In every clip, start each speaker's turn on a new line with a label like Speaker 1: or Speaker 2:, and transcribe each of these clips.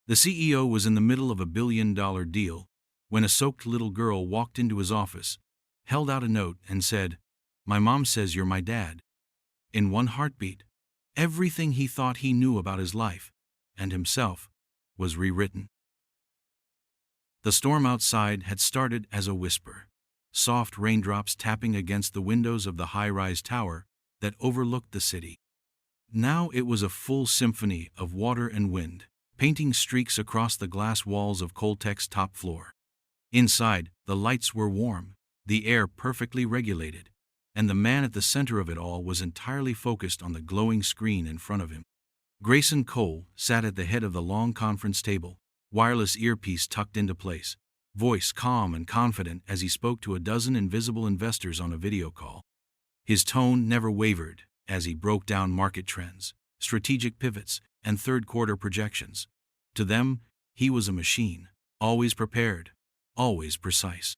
Speaker 1: The CEO was in the middle of a billion-dollar deal when a soaked little girl walked into his office, held out a note, and said, "My mom says you're my dad." In one heartbeat, everything he thought he knew about his life and himself was rewritten. The storm outside had started as a whisper, soft raindrops tapping against the windows of the high-rise tower that overlooked the city. Now it was a full symphony of water and wind, painting streaks across the glass walls of Coltech's top floor. Inside, the lights were warm, the air perfectly regulated, and the man at the center of it all was entirely focused on the glowing screen in front of him. Grayson Cole sat at the head of the long conference table, wireless earpiece tucked into place, voice calm and confident as he spoke to a dozen invisible investors on a video call. His tone never wavered as he broke down market trends, strategic pivots, and third-quarter projections. To them, he was a machine, always prepared, always precise.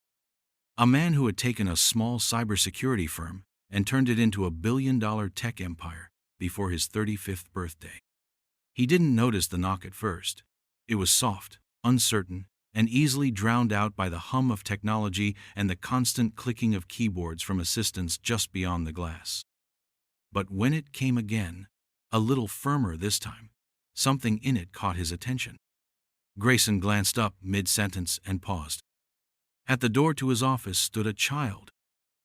Speaker 1: A man who had taken a small cybersecurity firm and turned it into a billion-dollar tech empire before his 35th birthday. He didn't notice the knock at first. It was soft, uncertain, and easily drowned out by the hum of technology and the constant clicking of keyboards from assistants just beyond the glass. But when it came again, a little firmer this time, something in it caught his attention. Grayson glanced up mid-sentence and paused. At the door to his office stood a child,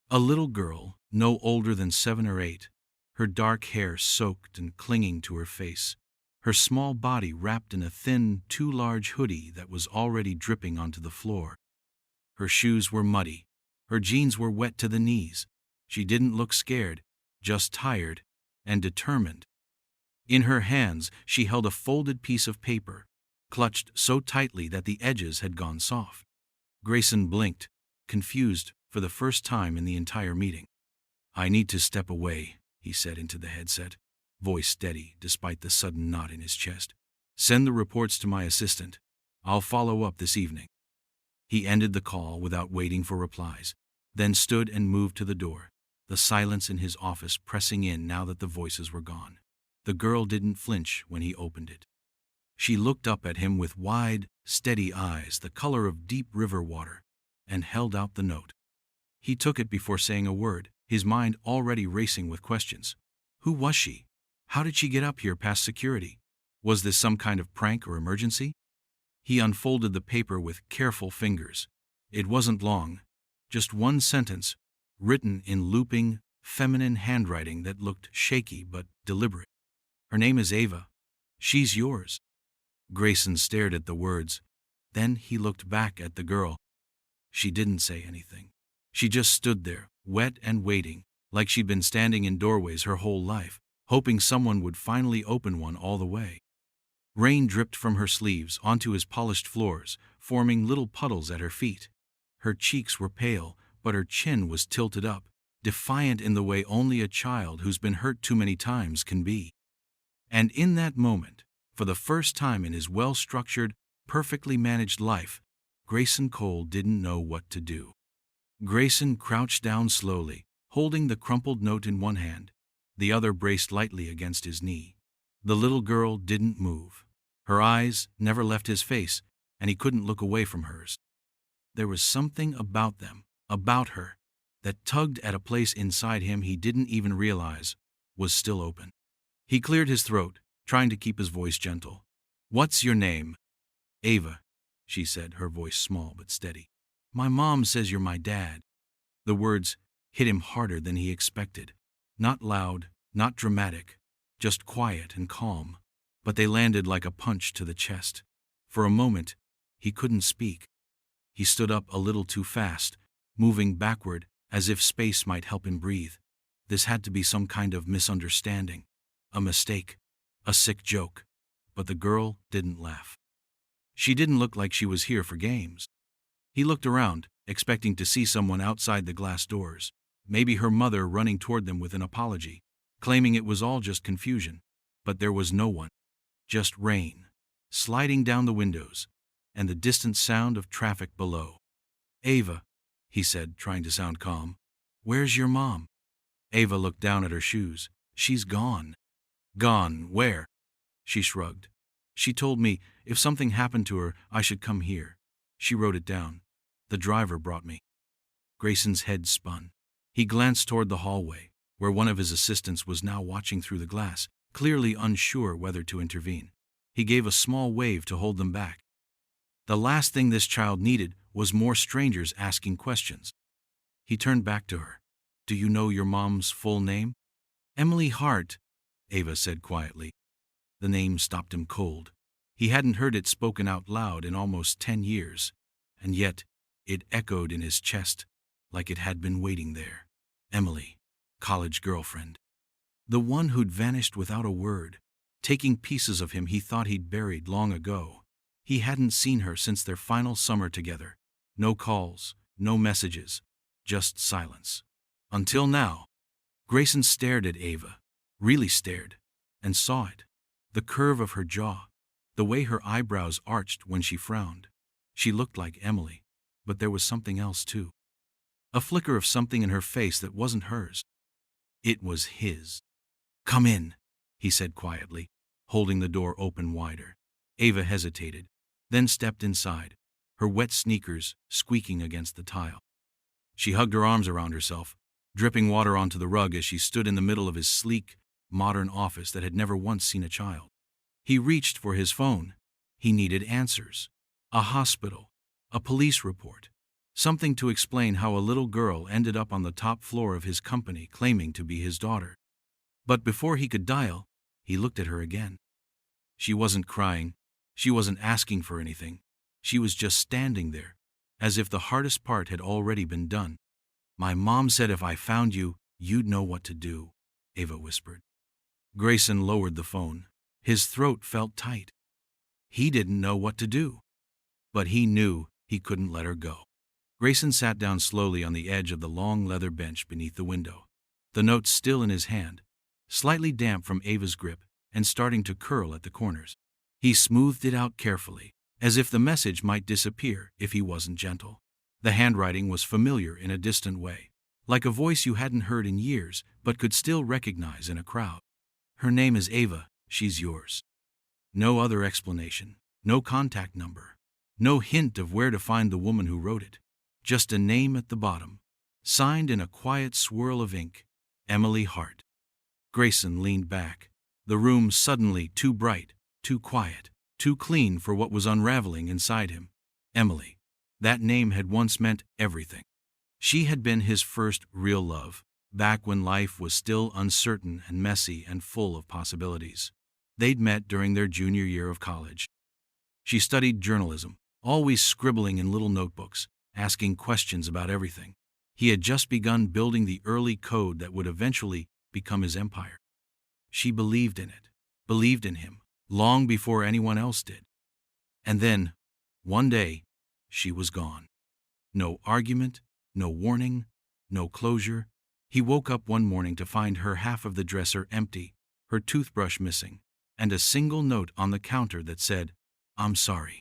Speaker 1: a little girl, no older than 7 or 8, her dark hair soaked and clinging to her face, her small body wrapped in a thin, too-large hoodie that was already dripping onto the floor. Her shoes were muddy, her jeans were wet to the knees. She didn't look scared, just tired and determined. In her hands, she held a folded piece of paper, clutched so tightly that the edges had gone soft. Grayson blinked, confused for the first time in the entire meeting. "I need to step away," he said into the headset, voice steady despite the sudden knot in his chest. "Send the reports to my assistant. I'll follow up this evening." He ended the call without waiting for replies, then stood and moved to the door, the silence in his office pressing in now that the voices were gone. The girl didn't flinch when he opened it. She looked up at him with wide, steady eyes the color of deep river water, and held out the note. He took it before saying a word, his mind already racing with questions. Who was she? How did she get up here past security? Was this some kind of prank or emergency? He unfolded the paper with careful fingers. It wasn't long, just one sentence, written in looping, feminine handwriting that looked shaky but deliberate. "Her name is Ava. She's yours." Grayson stared at the words. Then he looked back at the girl. She didn't say anything. She just stood there, wet and waiting, like she'd been standing in doorways her whole life, hoping someone would finally open one all the way. Rain dripped from her sleeves onto his polished floors, forming little puddles at her feet. Her cheeks were pale, but her chin was tilted up, defiant in the way only a child who's been hurt too many times can be. And in that moment, for the first time in his well-structured, perfectly managed life, Grayson Cole didn't know what to do. Grayson crouched down slowly, holding the crumpled note in one hand, the other braced lightly against his knee. The little girl didn't move. Her eyes never left his face, and he couldn't look away from hers. There was something about them, about her, that tugged at a place inside him he didn't even realize was still open. He cleared his throat, trying to keep his voice gentle. "What's your name?" "Ava," she said, her voice small but steady. "My mom says you're my dad." The words hit him harder than he expected. Not loud, not dramatic, just quiet and calm, but they landed like a punch to the chest. For a moment, he couldn't speak. He stood up a little too fast, moving backward as if space might help him breathe. This had to be some kind of misunderstanding, a mistake, a sick joke. But the girl didn't laugh. She didn't look like she was here for games. He looked around, expecting to see someone outside the glass doors, maybe her mother running toward them with an apology, claiming it was all just confusion. But there was no one. Just rain, sliding down the windows, and the distant sound of traffic below. "Ava," he said, trying to sound calm. "Where's your mom?" Ava looked down at her shoes. "She's gone." "Gone where?" She shrugged. She told me if something happened to her, I should come here. She wrote it down. The driver brought me. Grayson's head spun. He glanced toward the hallway, where one of his assistants was now watching through the glass, clearly unsure whether to intervene. He gave a small wave to hold them back. The last thing this child needed was more strangers asking questions. He turned back to her. Do you know your mom's full name? Emily Hart, Ava said quietly. The name stopped him cold. He hadn't heard it spoken out loud in almost 10 years, and yet it echoed in his chest like it had been waiting there. Emily, college girlfriend. The one who'd vanished without a word, taking pieces of him he thought he'd buried long ago. He hadn't seen her since their final summer together. No calls, no messages, just silence. Until now. Grayson stared at Ava, really stared, and saw it. The curve of her jaw, the way her eyebrows arched when she frowned. She looked like Emily, but there was something else too. A flicker of something in her face that wasn't hers. It was his. Come in, he said quietly, holding the door open wider. Ava hesitated, then stepped inside, her wet sneakers squeaking against the tile. She hugged her arms around herself, dripping water onto the rug as she stood in the middle of his sleek, modern office that had never once seen a child. He reached for his phone. He needed answers. A hospital, a police report, something to explain how a little girl ended up on the top floor of his company claiming to be his daughter. But before he could dial, he looked at her again. She wasn't crying. She wasn't asking for anything. She was just standing there, as if the hardest part had already been done. My mom said if I found you, you'd know what to do, Ava whispered. Grayson lowered the phone. His throat felt tight. He didn't know what to do. But he knew he couldn't let her go. Grayson sat down slowly on the edge of the long leather bench beneath the window, the note still in his hand, slightly damp from Ava's grip and starting to curl at the corners. He smoothed it out carefully, as if the message might disappear if he wasn't gentle. The handwriting was familiar in a distant way, like a voice you hadn't heard in years but could still recognize in a crowd. Her name is Ava, she's yours. No other explanation, no contact number, no hint of where to find the woman who wrote it. Just a name at the bottom, signed in a quiet swirl of ink, Emily Hart. Grayson leaned back, the room suddenly too bright, too quiet, too clean for what was unraveling inside him. Emily. That name had once meant everything. She had been his first real love, back when life was still uncertain and messy and full of possibilities. They'd met during their junior year of college. She studied journalism, always scribbling in little notebooks, asking questions about everything. He had just begun building the early code that would eventually become his empire. She believed in it, believed in him, long before anyone else did. And then, one day, she was gone. No argument, no warning, no closure. He woke up one morning to find her half of the dresser empty, her toothbrush missing, and a single note on the counter that said, "I'm sorry."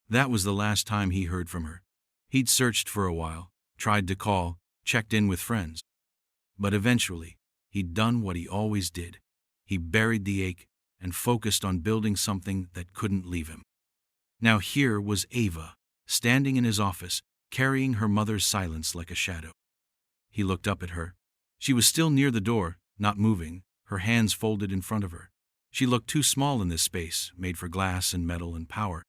Speaker 1: That was the last time he heard from her. He'd searched for a while, tried to call, checked in with friends. But eventually, he'd done what he always did. He buried the ache and focused on building something that couldn't leave him. Now here was Ava, standing in his office, carrying her mother's silence like a shadow. He looked up at her. She was still near the door, not moving, her hands folded in front of her. She looked too small in this space, made for glass and metal and power.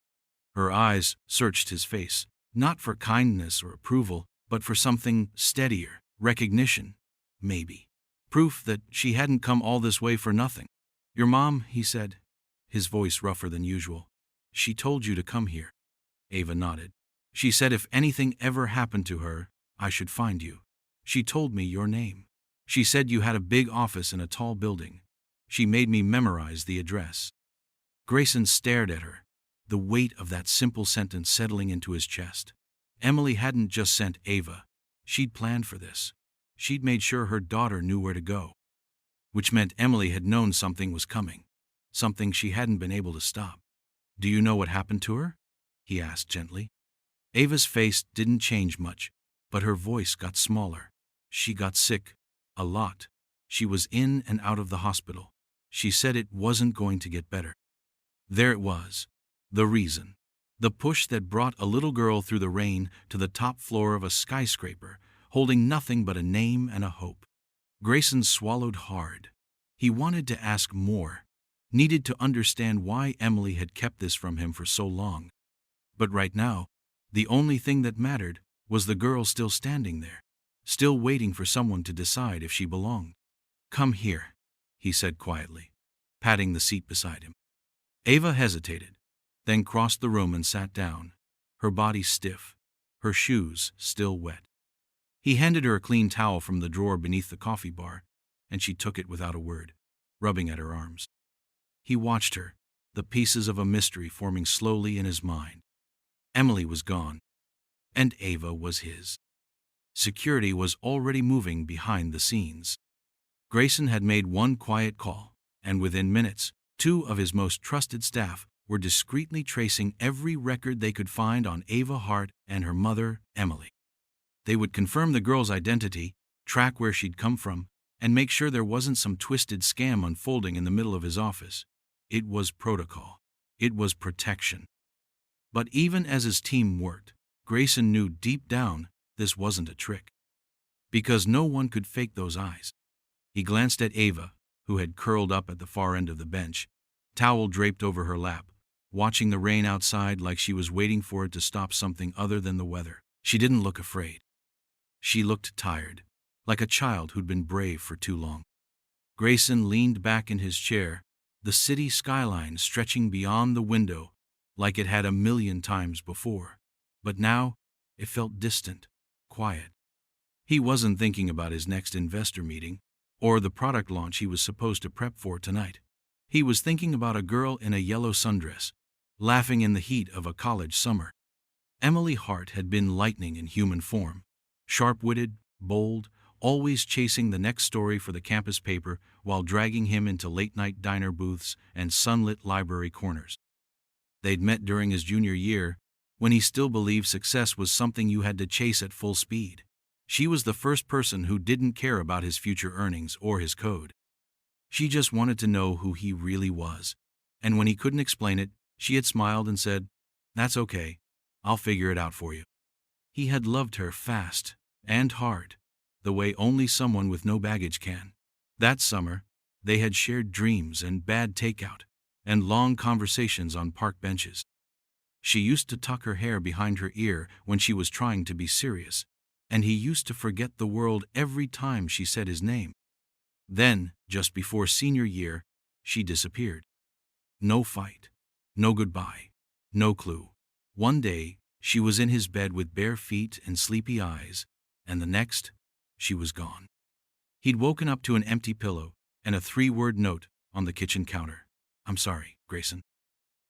Speaker 1: Her eyes searched his face, not for kindness or approval, but for something steadier, recognition, maybe. Proof that she hadn't come all this way for nothing. "Your mom," he said, his voice rougher than usual. "She told you to come here." Ava nodded. "She said if anything ever happened to her, I should find you. She told me your name. She said you had a big office in a tall building. She made me memorize the address." Grayson stared at her, the weight of that simple sentence settling into his chest. Emily hadn't just sent Ava. She'd planned for this. She'd made sure her daughter knew where to go. Which meant Emily had known something was coming. Something she hadn't been able to stop. "Do you know what happened to her?" he asked gently. Ava's face didn't change much, but her voice got smaller. "She got sick. A lot. She was in and out of the hospital. She said it wasn't going to get better." There it was. The reason. The push that brought a little girl through the rain to the top floor of a skyscraper, holding nothing but a name and a hope. Grayson swallowed hard. He wanted to ask more, needed to understand why Emily had kept this from him for so long. But right now, the only thing that mattered was the girl still standing there, still waiting for someone to decide if she belonged. "Come here," he said quietly, patting the seat beside him. Ava hesitated, then crossed the room and sat down, her body stiff, her shoes still wet. He handed her a clean towel from the drawer beneath the coffee bar, and she took it without a word, rubbing at her arms. He watched her, the pieces of a mystery forming slowly in his mind. Emily was gone, and Ava was his. Security was already moving behind the scenes. Grayson had made one quiet call, and within minutes, 2 of his most trusted staff were discreetly tracing every record they could find on Ava Hart and her mother, Emily. They would confirm the girl's identity, track where she'd come from, and make sure there wasn't some twisted scam unfolding in the middle of his office. It was protocol. It was protection. But even as his team worked, Grayson knew deep down this wasn't a trick. Because no one could fake those eyes. He glanced at Ava, who had curled up at the far end of the bench, towel draped over her lap, watching the rain outside like she was waiting for it to stop something other than the weather. She didn't look afraid. She looked tired, like a child who'd been brave for too long. Grayson leaned back in his chair, the city skyline stretching beyond the window like it had 1,000,000 times before. But now, it felt distant, quiet. He wasn't thinking about his next investor meeting, or the product launch he was supposed to prep for tonight. He was thinking about a girl in a yellow sundress, laughing in the heat of a college summer. Emily Hart had been lightning in human form, sharp-witted, bold, always chasing the next story for the campus paper while dragging him into late-night diner booths and sunlit library corners. They'd met during his junior year, when he still believed success was something you had to chase at full speed. She was the first person who didn't care about his future earnings or his code. She just wanted to know who he really was, and when he couldn't explain it, she had smiled and said, "That's okay, I'll figure it out for you." He had loved her fast and hard, the way only someone with no baggage can. That summer, they had shared dreams and bad takeout, and long conversations on park benches. She used to tuck her hair behind her ear when she was trying to be serious, and he used to forget the world every time she said his name. Then, just before senior year, she disappeared. No fight, no goodbye, no clue. One day, she was in his bed with bare feet and sleepy eyes, and the next, she was gone. He'd woken up to an empty pillow and a 3-word note on the kitchen counter. "I'm sorry, Grayson."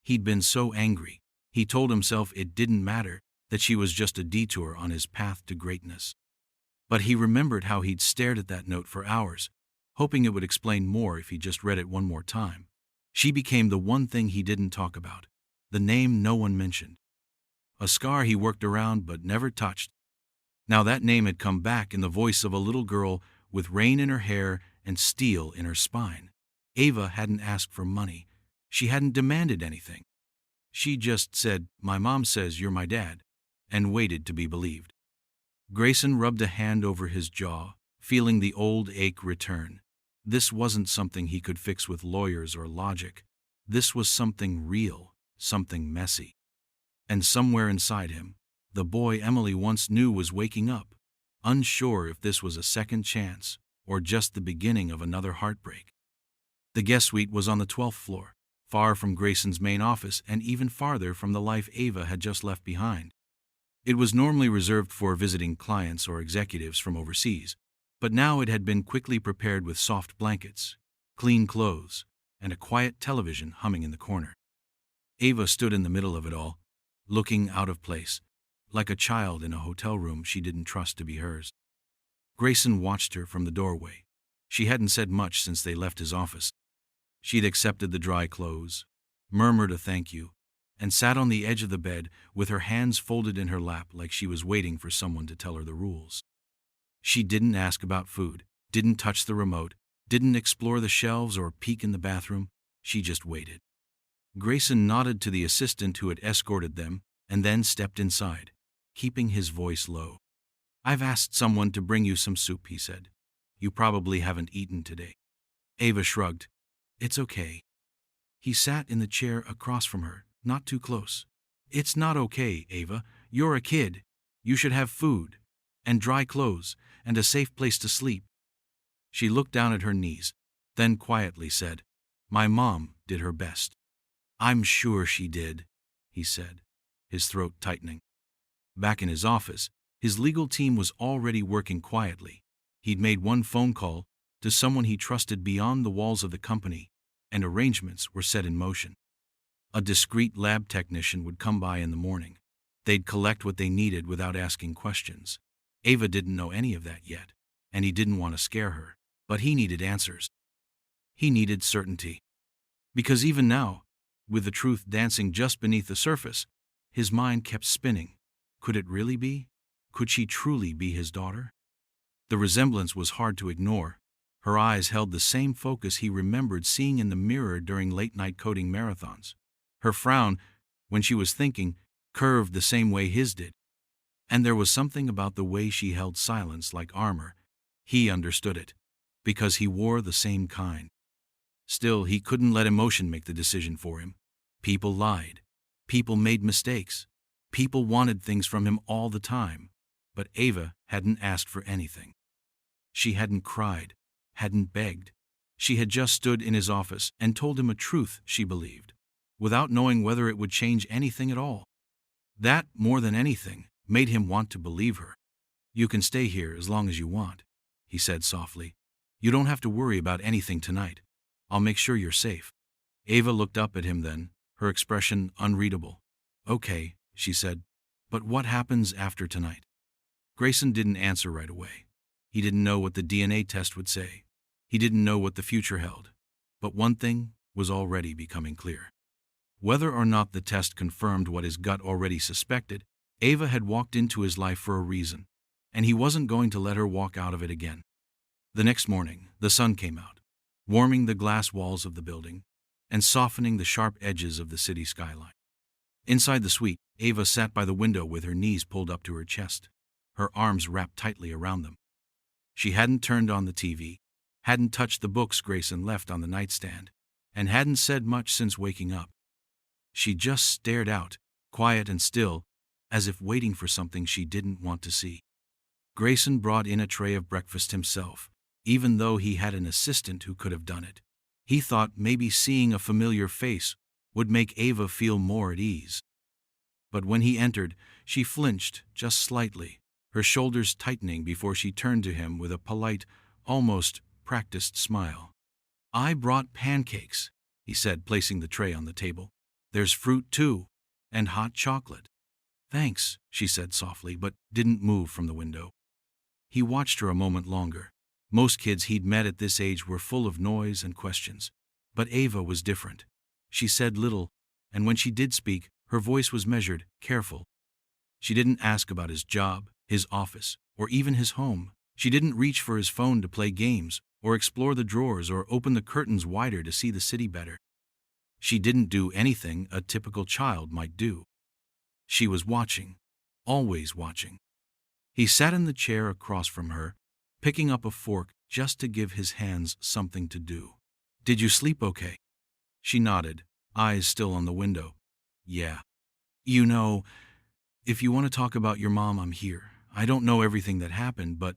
Speaker 1: He'd been so angry, he told himself it didn't matter, that she was just a detour on his path to greatness. But he remembered how he'd stared at that note for hours, hoping it would explain more if he just read it one more time. She became the one thing he didn't talk about, the name no one mentioned. A scar he worked around but never touched. Now that name had come back in the voice of a little girl with rain in her hair and steel in her spine. Ava hadn't asked for money. She hadn't demanded anything. She just said, "My mom says you're my dad," and waited to be believed. Grayson rubbed a hand over his jaw, feeling the old ache return. This wasn't something he could fix with lawyers or logic. This was something real, something messy. And somewhere inside him, the boy Emily once knew was waking up, unsure if this was a second chance or just the beginning of another heartbreak. The guest suite was on the 12th floor, far from Grayson's main office and even farther from the life Ava had just left behind. It was normally reserved for visiting clients or executives from overseas, but now it had been quickly prepared with soft blankets, clean clothes, and a quiet television humming in the corner. Ava stood in the middle of it all, looking out of place, like a child in a hotel room she didn't trust to be hers. Grayson watched her from the doorway. She hadn't said much since they left his office. She'd accepted the dry clothes, murmured a thank you, and sat on the edge of the bed with her hands folded in her lap like she was waiting for someone to tell her the rules. She didn't ask about food, didn't touch the remote, didn't explore the shelves or peek in the bathroom. She just waited. Grayson nodded to the assistant who had escorted them and then stepped inside, keeping his voice low. "I've asked someone to bring you some soup," he said. "You probably haven't eaten today." Ava shrugged. "It's okay." He sat in the chair across from her, not too close. "It's not okay, Ava. You're a kid. You should have food, and dry clothes, and a safe place to sleep." She looked down at her knees, then quietly said, "My mom did her best." "I'm sure she did," he said, his throat tightening. Back in his office, his legal team was already working quietly. He'd made one phone call to someone he trusted beyond the walls of the company, and arrangements were set in motion. A discreet lab technician would come by in the morning. They'd collect what they needed without asking questions. Ava didn't know any of that yet, and he didn't want to scare her, but he needed answers. He needed certainty. Because even now, with the truth dancing just beneath the surface, his mind kept spinning. Could it really be? Could she truly be his daughter? The resemblance was hard to ignore. Her eyes held the same focus he remembered seeing in the mirror during late-night coding marathons. Her frown, when she was thinking, curved the same way his did. And there was something about the way she held silence like armor. He understood it, because he wore the same kind. Still, he couldn't let emotion make the decision for him. People lied. People made mistakes. People wanted things from him all the time. But Ava hadn't asked for anything. She hadn't cried, hadn't begged. She had just stood in his office and told him a truth she believed, without knowing whether it would change anything at all. That, more than anything, made him want to believe her. "You can stay here as long as you want," he said softly. "You don't have to worry about anything tonight. I'll make sure you're safe." Ava looked up at him then, her expression unreadable. "Okay," she said, "but what happens after tonight?" Grayson didn't answer right away. He didn't know what the DNA test would say. He didn't know what the future held. But one thing was already becoming clear. Whether or not the test confirmed what his gut already suspected, Ava had walked into his life for a reason, and he wasn't going to let her walk out of it again. The next morning, the sun came out, warming the glass walls of the building and softening the sharp edges of the city skyline. Inside the suite, Ava sat by the window with her knees pulled up to her chest, her arms wrapped tightly around them. She hadn't turned on the TV, hadn't touched the books Grayson left on the nightstand, and hadn't said much since waking up. She just stared out, quiet and still, as if waiting for something she didn't want to see. Grayson brought in a tray of breakfast himself, even though he had an assistant who could have done it. He thought maybe seeing a familiar face would make Ava feel more at ease. But when he entered, she flinched just slightly, her shoulders tightening before she turned to him with a polite, almost practiced smile. "I brought pancakes," he said, placing the tray on the table. "There's fruit too, and hot chocolate." "Thanks," she said softly, but didn't move from the window. He watched her a moment longer. Most kids he'd met at this age were full of noise and questions. But Ava was different. She said little, and when she did speak, her voice was measured, careful. She didn't ask about his job, his office, or even his home. She didn't reach for his phone to play games, or explore the drawers, or open the curtains wider to see the city better. She didn't do anything a typical child might do. She was watching, always watching. He sat in the chair across from her, picking up a fork just to give his hands something to do. "Did you sleep okay?" She nodded, eyes still on the window. "Yeah. You know, if you want to talk about your mom, I'm here. I don't know everything that happened, but—"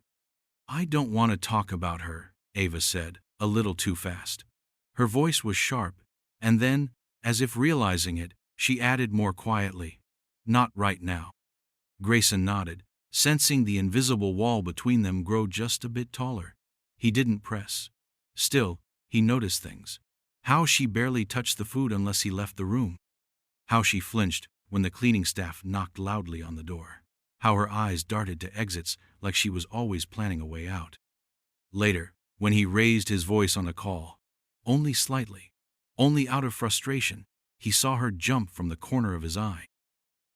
Speaker 1: "I don't want to talk about her," Ava said, a little too fast. Her voice was sharp, and then, as if realizing it, she added more quietly, "Not right now." Grayson nodded, sensing the invisible wall between them grow just a bit taller. He didn't press. Still, he noticed things. How she barely touched the food unless he left the room. How she flinched when the cleaning staff knocked loudly on the door. How her eyes darted to exits like she was always planning a way out. Later, when he raised his voice on a call, only slightly, only out of frustration, he saw her jump from the corner of his eye.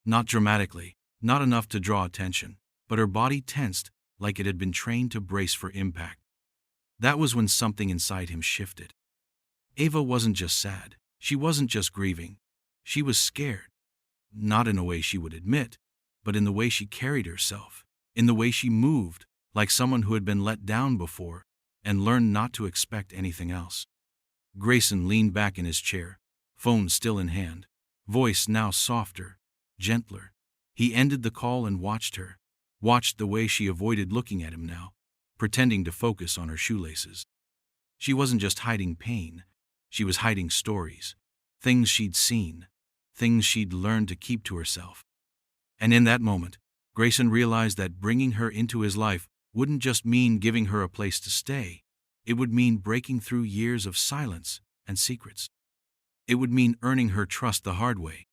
Speaker 1: Not dramatically, not enough to draw attention, but her body tensed like it had been trained to brace for impact. That was when something inside him shifted. Ava wasn't just sad, She wasn't just grieving. She was scared. Not in a way she would admit, but in the way she carried herself, in the way she moved, like someone who had been let down before and learned not to expect anything else. Grayson leaned back in his chair, phone still in hand, voice now softer, gentler. He ended the call and watched her, watched the way she avoided looking at him now, pretending to focus on her shoelaces. She wasn't just hiding pain, she was hiding stories, things she'd seen, things she'd learned to keep to herself. And in that moment, Grayson realized that bringing her into his life wouldn't just mean giving her a place to stay. It would mean breaking through years of silence and secrets. It would mean earning her trust the hard way.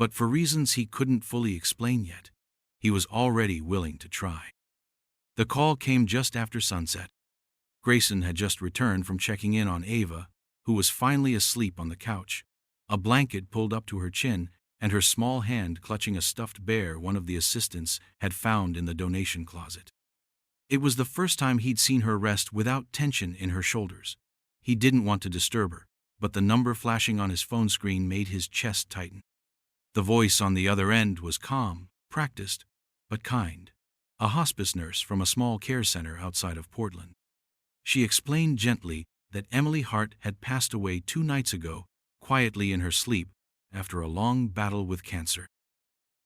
Speaker 1: But for reasons he couldn't fully explain yet, he was already willing to try. The call came just after sunset. Grayson had just returned from checking in on Ava, who was finally asleep on the couch, a blanket pulled up to her chin and her small hand clutching a stuffed bear one of the assistants had found in the donation closet. It was the first time he'd seen her rest without tension in her shoulders. He didn't want to disturb her, but the number flashing on his phone screen made his chest tighten. The voice on the other end was calm, practiced, but kind. A hospice nurse from a small care center outside of Portland. She explained gently that Emily Hart had passed away 2 nights ago, quietly in her sleep, after a long battle with cancer.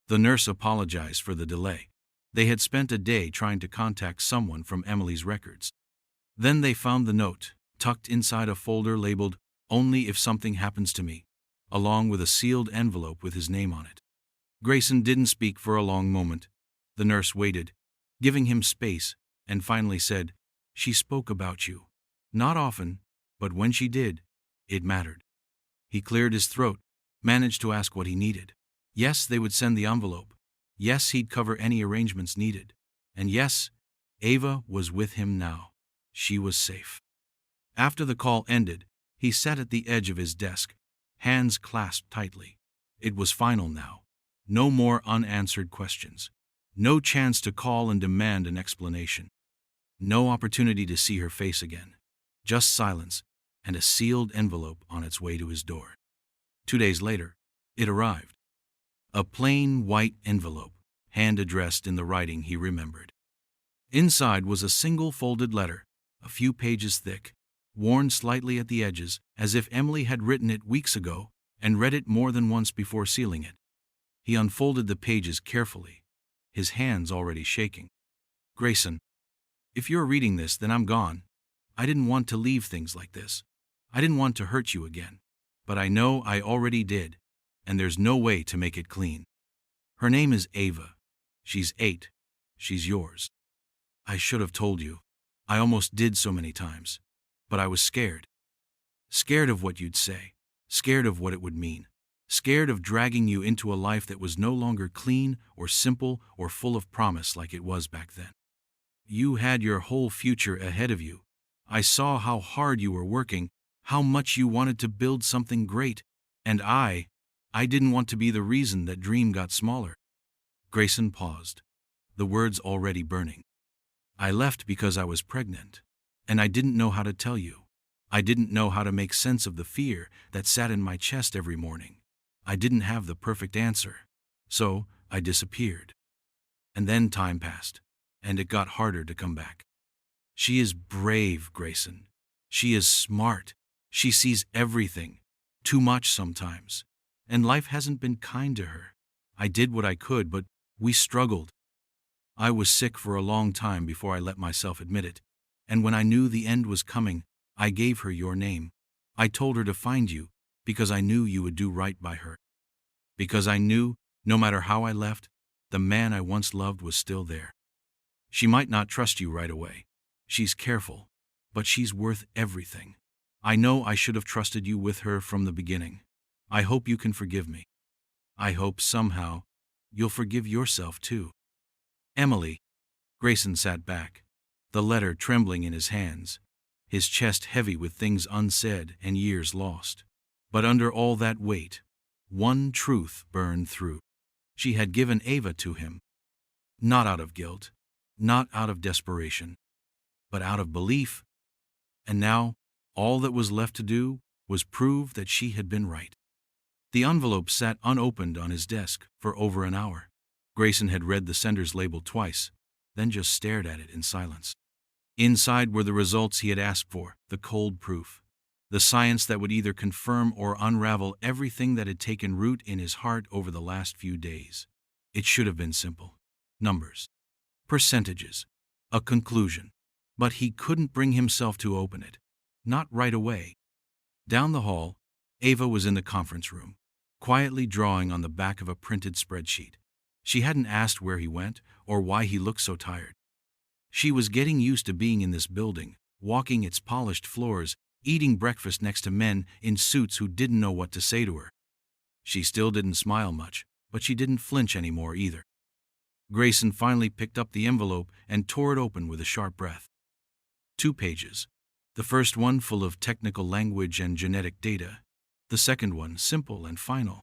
Speaker 1: The nurse apologized for the delay. They had spent a day trying to contact someone from Emily's records. Then they found the note, tucked inside a folder labeled, "Only if something happens to me," along with a sealed envelope with his name on it. Grayson didn't speak for a long moment. The nurse waited, giving him space, and finally said, "She spoke about you. Not often, but when she did, it mattered." He cleared his throat, managed to ask what he needed. Yes, they would send the envelope. Yes, he'd cover any arrangements needed. And yes, Ava was with him now. She was safe. After the call ended, he sat at the edge of his desk, hands clasped tightly. It was final now. No more unanswered questions. No chance to call and demand an explanation. No opportunity to see her face again. Just silence and a sealed envelope on its way to his door. 2 days later, it arrived. A plain white envelope, hand-addressed in the writing he remembered. Inside was a single folded letter, a few pages thick, worn slightly at the edges, as if Emily had written it weeks ago and read it more than once before sealing it. He unfolded the pages carefully, his hands already shaking. "Grayson, if you're reading this, then I'm gone. I didn't want to leave things like this. I didn't want to hurt you again. But I know I already did, and there's no way to make it clean. Her name is Ava. She's 8. She's yours. I should have told you. I almost did so many times. But I was scared. Scared of what you'd say. Scared of what it would mean. Scared of dragging you into a life that was no longer clean or simple or full of promise like it was back then. You had your whole future ahead of you. I saw how hard you were working, how much you wanted to build something great, and I didn't want to be the reason that dream got smaller." Grayson paused, the words already burning. "I left because I was pregnant, and I didn't know how to tell you. I didn't know how to make sense of the fear that sat in my chest every morning. I didn't have the perfect answer, so I disappeared. And then time passed, and it got harder to come back. She is brave, Grayson. She is smart. She sees everything, too much sometimes, and life hasn't been kind to her. I did what I could, but we struggled. I was sick for a long time before I let myself admit it, and when I knew the end was coming, I gave her your name. I told her to find you, because I knew you would do right by her. Because I knew, no matter how I left, the man I once loved was still there. She might not trust you right away. She's careful, but she's worth everything. I know I should have trusted you with her from the beginning. I hope you can forgive me. I hope somehow you'll forgive yourself too. Emily." Grayson sat back, the letter trembling in his hands, his chest heavy with things unsaid and years lost. But under all that weight, one truth burned through. She had given Ava to him, not out of guilt, not out of desperation, but out of belief. And now, all that was left to do was proof that she had been right. The envelope sat unopened on his desk for over an hour. Grayson had read the sender's label twice, then just stared at it in silence. Inside were the results he had asked for, the cold proof. The science that would either confirm or unravel everything that had taken root in his heart over the last few days. It should have been simple. Numbers. Percentages. A conclusion. But he couldn't bring himself to open it. Not right away. Down the hall, Ava was in the conference room, quietly drawing on the back of a printed spreadsheet. She hadn't asked where he went or why he looked so tired. She was getting used to being in this building, walking its polished floors, eating breakfast next to men in suits who didn't know what to say to her. She still didn't smile much, but she didn't flinch anymore either. Grayson finally picked up the envelope and tore it open with a sharp breath. 2 pages. The first one full of technical language and genetic data. The second one simple and final.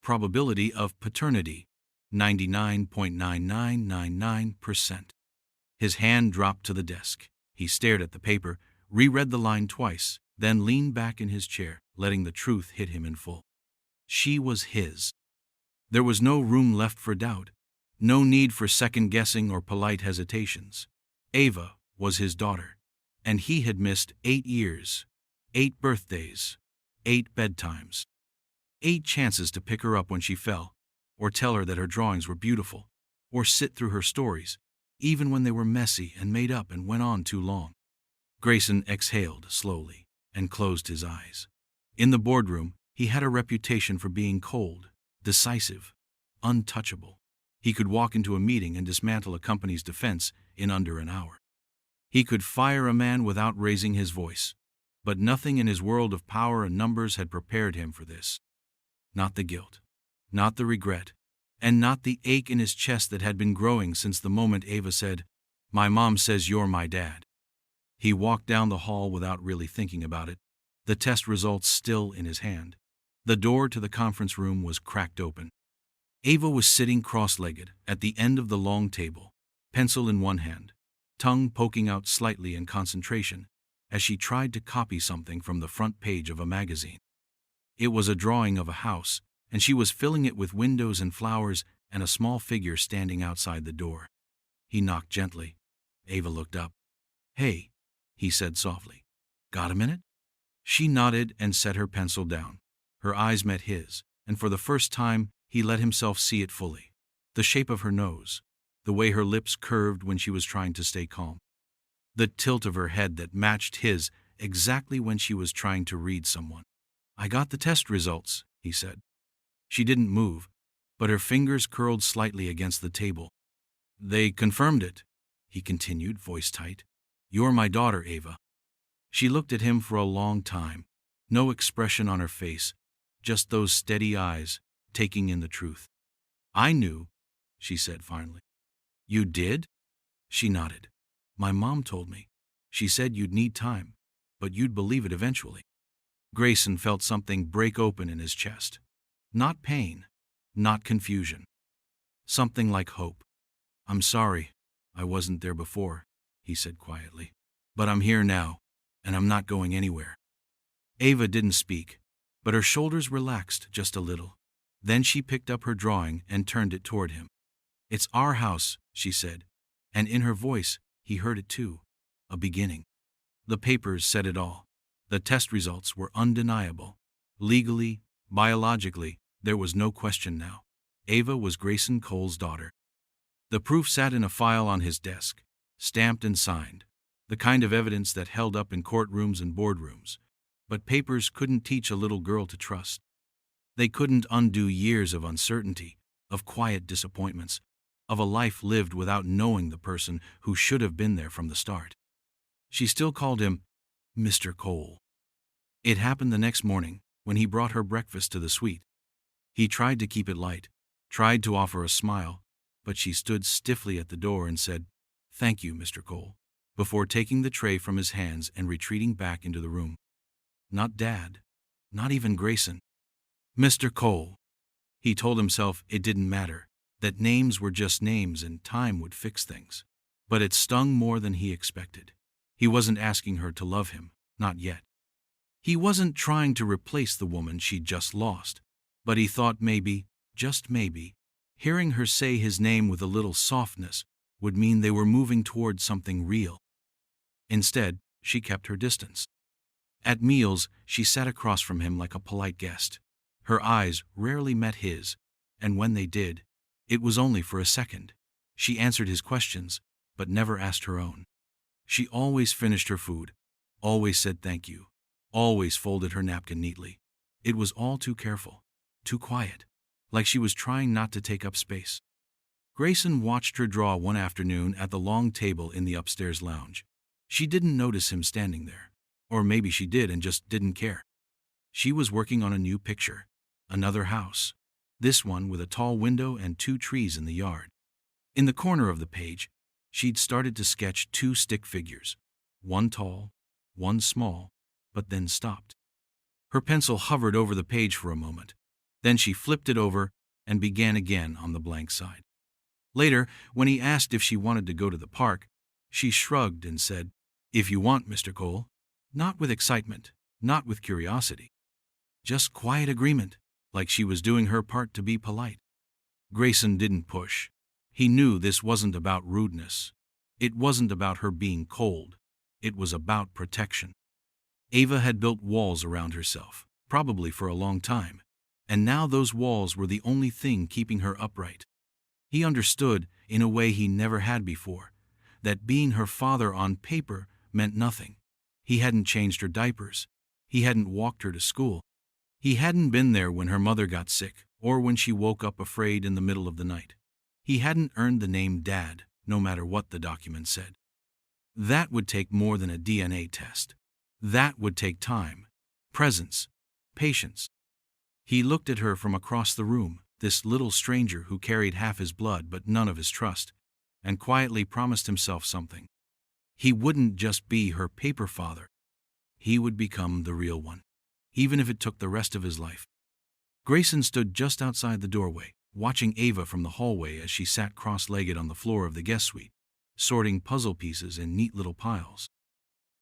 Speaker 1: Probability of paternity, 99.9999%. His hand dropped to the desk. He stared at the paper, reread the line twice, then leaned back in his chair, letting the truth hit him in full. She was his. There was no room left for doubt, no need for second-guessing or polite hesitations. Ava was his daughter, and he had missed 8 years, 8 birthdays, 8 bedtimes, 8 chances to pick her up when she fell, or tell her that her drawings were beautiful, or sit through her stories, even when they were messy and made up and went on too long. Grayson exhaled slowly and closed his eyes. In the boardroom, he had a reputation for being cold, decisive, untouchable. He could walk into a meeting and dismantle a company's defense in under an hour. He could fire a man without raising his voice, but nothing in his world of power and numbers had prepared him for this. Not the guilt, not the regret, and not the ache in his chest that had been growing since the moment Ava said, "My mom says you're my dad." He walked down the hall without really thinking about it, the test results still in his hand. The door to the conference room was cracked open. Ava was sitting cross-legged at the end of the long table, pencil in one hand, tongue poking out slightly in concentration, as she tried to copy something from the front page of a magazine. It was a drawing of a house, and she was filling it with windows and flowers and a small figure standing outside the door. He knocked gently. Ava looked up. "Hey," he said softly. "Got a minute?" She nodded and set her pencil down. Her eyes met his, and for the first time, he let himself see it fully. The shape of her nose, the way her lips curved when she was trying to stay calm, the tilt of her head that matched his exactly when she was trying to read someone. "I got the test results," he said. She didn't move, but her fingers curled slightly against the table. "They confirmed it," he continued, voice tight. "You're my daughter, Ava." She looked at him for a long time, no expression on her face, just those steady eyes, taking in the truth. "I knew," she said finally. "You did?" She nodded. "My mom told me. She said you'd need time, but you'd believe it eventually." Grayson felt something break open in his chest. Not pain, not confusion. Something like hope. "I'm sorry I wasn't there before," he said quietly. "But I'm here now, and I'm not going anywhere." Ava didn't speak, but her shoulders relaxed just a little. Then she picked up her drawing and turned it toward him. "It's our house," she said, and in her voice he heard it too, a beginning. The papers said it all. The test results were undeniable. Legally, biologically, there was no question now. Ava was Grayson Cole's daughter. The proof sat in a file on his desk, stamped and signed, the kind of evidence that held up in courtrooms and boardrooms. But papers couldn't teach a little girl to trust. They couldn't undo years of uncertainty, of quiet disappointments, of a life lived without knowing the person who should have been there from the start. She still called him Mr. Cole. It happened the next morning, when he brought her breakfast to the suite. He tried to keep it light, tried to offer a smile, but she stood stiffly at the door and said, "Thank you, Mr. Cole," before taking the tray from his hands and retreating back into the room. Not Dad, not even Grayson. Mr. Cole. He told himself it didn't matter, that names were just names and time would fix things. But it stung more than he expected. He wasn't asking her to love him, not yet. He wasn't trying to replace the woman she'd just lost, but he thought maybe, just maybe, hearing her say his name with a little softness would mean they were moving toward something real. Instead, she kept her distance. At meals, she sat across from him like a polite guest. Her eyes rarely met his, and when they did, it was only for a second. She answered his questions, but never asked her own. She always finished her food, always said thank you, always folded her napkin neatly. It was all too careful, too quiet, like she was trying not to take up space. Grayson watched her draw one afternoon at the long table in the upstairs lounge. She didn't notice him standing there. Or maybe she did and just didn't care. She was working on a new picture, another house, this one with a tall window and 2 trees in the yard. In the corner of the page, she'd started to sketch 2 stick figures, one tall, one small, but then stopped. Her pencil hovered over the page for a moment. Then she flipped it over and began again on the blank side. Later, when he asked if she wanted to go to the park, she shrugged and said, "If you want, Mr. Cole." Not with excitement, not with curiosity. Just quiet agreement, like she was doing her part to be polite. Grayson didn't push. He knew this wasn't about rudeness. It wasn't about her being cold. It was about protection. Ava had built walls around herself, probably for a long time, and now those walls were the only thing keeping her upright. He understood, in a way he never had before, that being her father on paper meant nothing. He hadn't changed her diapers. He hadn't walked her to school. He hadn't been there when her mother got sick or when she woke up afraid in the middle of the night. He hadn't earned the name Dad, no matter what the document said. That would take more than a DNA test. That would take time, presence, patience. He looked at her from across the room, this little stranger who carried half his blood but none of his trust, and quietly promised himself something. He wouldn't just be her paper father. He would become the real one, even if it took the rest of his life. Grayson stood just outside the doorway, watching Ava from the hallway as she sat cross-legged on the floor of the guest suite, sorting puzzle pieces in neat little piles.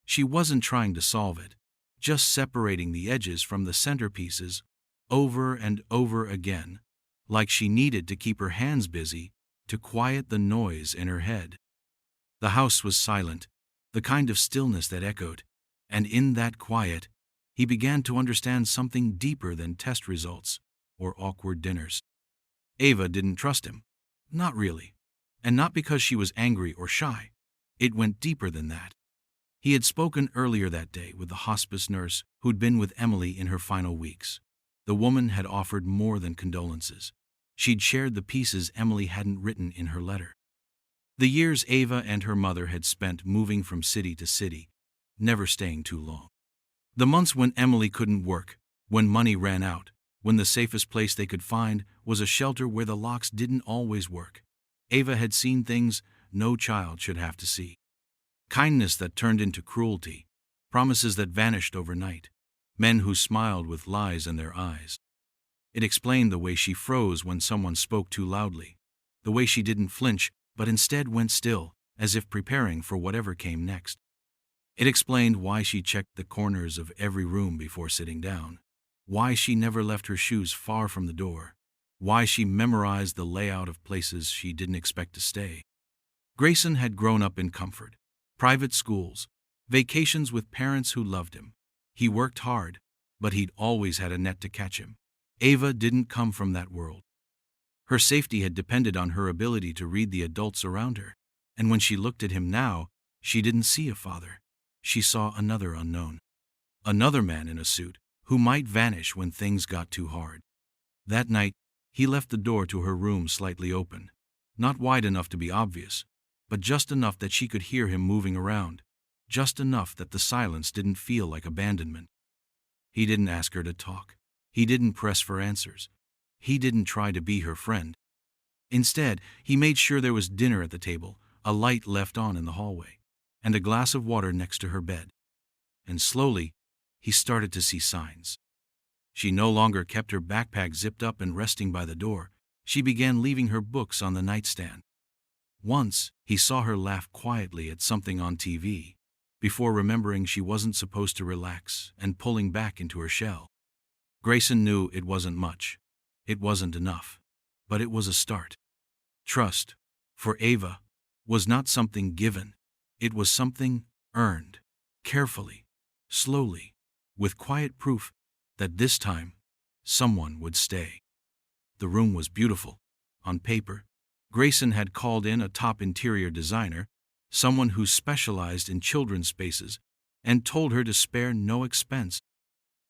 Speaker 1: She wasn't trying to solve it, just separating the edges from the centerpieces over and over again, like she needed to keep her hands busy to quiet the noise in her head. The house was silent, the kind of stillness that echoed, and in that quiet, he began to understand something deeper than test results or awkward dinners. Ava didn't trust him. Not really. And not because she was angry or shy. It went deeper than that. He had spoken earlier that day with the hospice nurse who'd been with Emily in her final weeks. The woman had offered more than condolences. She'd shared the pieces Emily hadn't written in her letter. The years Ava and her mother had spent moving from city to city, never staying too long. The months when Emily couldn't work, when money ran out, when the safest place they could find was a shelter where the locks didn't always work. Ava had seen things no child should have to see. Kindness that turned into cruelty, promises that vanished overnight, men who smiled with lies in their eyes. It explained the way she froze when someone spoke too loudly, the way she didn't flinch but instead went still, as if preparing for whatever came next. It explained why she checked the corners of every room before sitting down, why she never left her shoes far from the door, why she memorized the layout of places she didn't expect to stay. Grayson had grown up in comfort, private schools, vacations with parents who loved him. He worked hard, but he'd always had a net to catch him. Ava didn't come from that world. Her safety had depended on her ability to read the adults around her, and when she looked at him now, she didn't see a father. She saw another unknown. Another man in a suit, who might vanish when things got too hard. That night, he left the door to her room slightly open, not wide enough to be obvious, but just enough that she could hear him moving around, just enough that the silence didn't feel like abandonment. He didn't ask her to talk. He didn't press for answers. He didn't try to be her friend. Instead, he made sure there was dinner at the table, a light left on in the hallway, and a glass of water next to her bed. And slowly, he started to see signs. She no longer kept her backpack zipped up and resting by the door. She began leaving her books on the nightstand. Once, he saw her laugh quietly at something on TV. before remembering she wasn't supposed to relax and pulling back into her shell. Grayson knew it wasn't much. It wasn't enough. But it was a start. Trust, for Ava, was not something given. It was something earned, carefully, slowly, with quiet proof that this time, someone would stay. The room was beautiful. On paper, Grayson had called in a top interior designer, someone who specialized in children's spaces, and told her to spare no expense.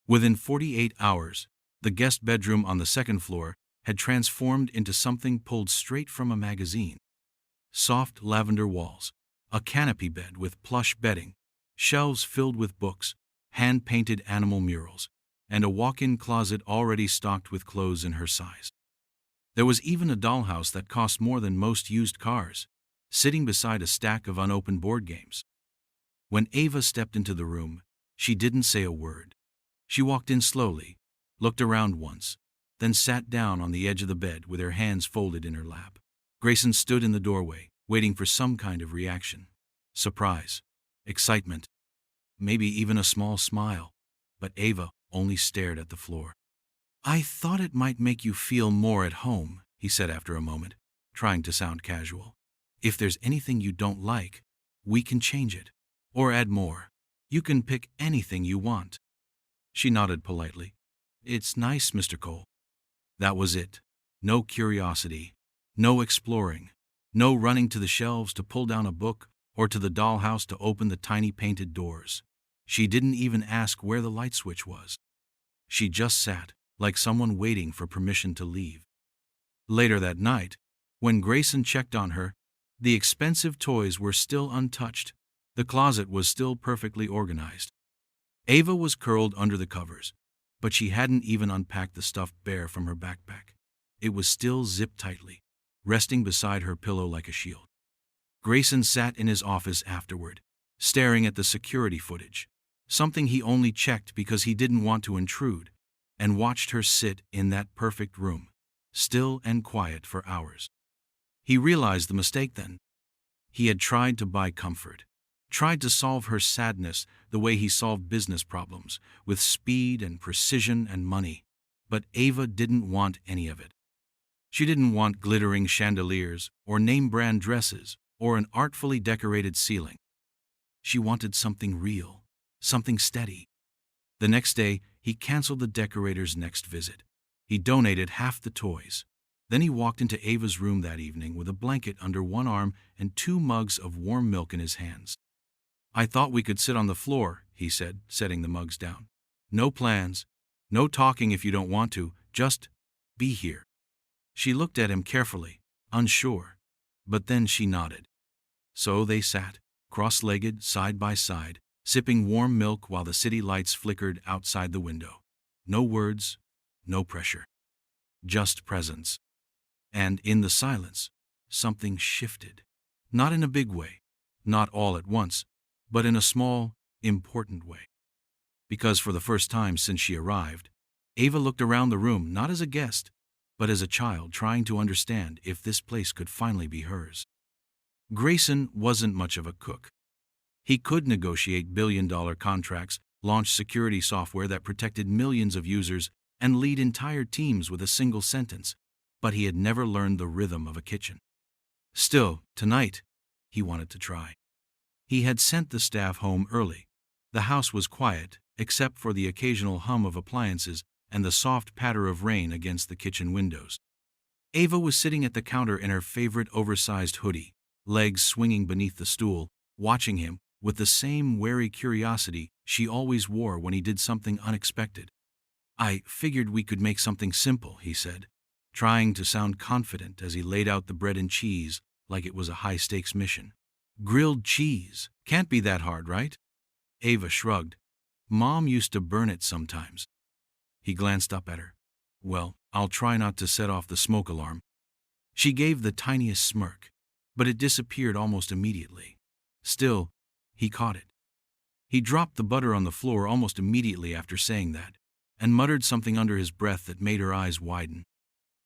Speaker 1: Within 48 hours, the guest bedroom on the second floor had transformed into something pulled straight from a magazine. Soft lavender walls, a canopy bed with plush bedding, shelves filled with books, hand-painted animal murals, and a walk-in closet already stocked with clothes in her size. There was even a dollhouse that cost more than most used cars, sitting beside a stack of unopened board games. When Ava stepped into the room, she didn't say a word. She walked in slowly, looked around once, then sat down on the edge of the bed with her hands folded in her lap. Grayson stood in the doorway, waiting for some kind of reaction. Surprise, excitement, maybe even a small smile, but Ava only stared at the floor. "I thought it might make you feel more at home," he said after a moment, trying to sound casual. "If there's anything you don't like, we can change it, or add more. You can pick anything you want." She nodded politely. "It's nice, Mr. Cole." That was it. No curiosity, no exploring, no running to the shelves to pull down a book or to the dollhouse to open the tiny painted doors. She didn't even ask where the light switch was. She just sat, like someone waiting for permission to leave. Later that night, when Grayson checked on her, the expensive toys were still untouched. The closet was still perfectly organized. Ava was curled under the covers, but she hadn't even unpacked the stuffed bear from her backpack. It was still zipped tightly, resting beside her pillow like a shield. Grayson sat in his office afterward, staring at the security footage, something he only checked because he didn't want to intrude, and watched her sit in that perfect room, still and quiet for hours. He realized the mistake then. He had tried to buy comfort, tried to solve her sadness the way he solved business problems, with speed and precision and money. But Ava didn't want any of it. She didn't want glittering chandeliers or name-brand dresses or an artfully decorated ceiling. She wanted something real, something steady. The next day, he canceled the decorator's next visit. He donated half the toys. Then he walked into Ava's room that evening with a blanket under one arm and 2 mugs of warm milk in his hands. "I thought we could sit on the floor," he said, setting the mugs down. "No plans, no talking if you don't want to, just be here." She looked at him carefully, unsure, but then she nodded. So they sat, cross-legged, side by side, sipping warm milk while the city lights flickered outside the window. No words, no pressure. Just presence. And in the silence, something shifted. Not in a big way, not all at once, but in a small, important way. Because for the first time since she arrived, Ava looked around the room not as a guest, but as a child trying to understand if this place could finally be hers. Grayson wasn't much of a cook. He could negotiate billion-dollar contracts, launch security software that protected millions of users, and lead entire teams with a single sentence, but he had never learned the rhythm of a kitchen. Still, tonight, he wanted to try. He had sent the staff home early. The house was quiet, except for the occasional hum of appliances and the soft patter of rain against the kitchen windows. Ava was sitting at the counter in her favorite oversized hoodie, legs swinging beneath the stool, watching him with the same wary curiosity she always wore when he did something unexpected. "I figured we could make something simple," he said, trying to sound confident as he laid out the bread and cheese like it was a high-stakes mission. "Grilled cheese. Can't be that hard, right?" Ava shrugged. "Mom used to burn it sometimes." He glanced up at her. "Well, I'll try not to set off the smoke alarm." She gave the tiniest smirk, but it disappeared almost immediately. Still, he caught it. He dropped the butter on the floor almost immediately after saying that, and muttered something under his breath that made her eyes widen.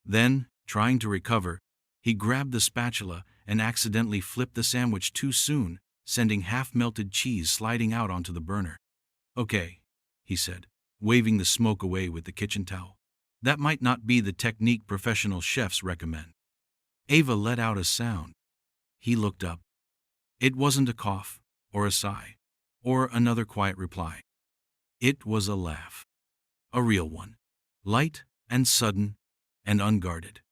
Speaker 1: Then, trying to recover, he grabbed the spatula and accidentally flipped the sandwich too soon, sending half-melted cheese sliding out onto the burner. "Okay," he said, waving the smoke away with the kitchen towel. "That might not be the technique professional chefs recommend." Ava let out a sound. He looked up. It wasn't a cough, or a sigh, or another quiet reply. It was a laugh. A real one. Light and sudden and unguarded.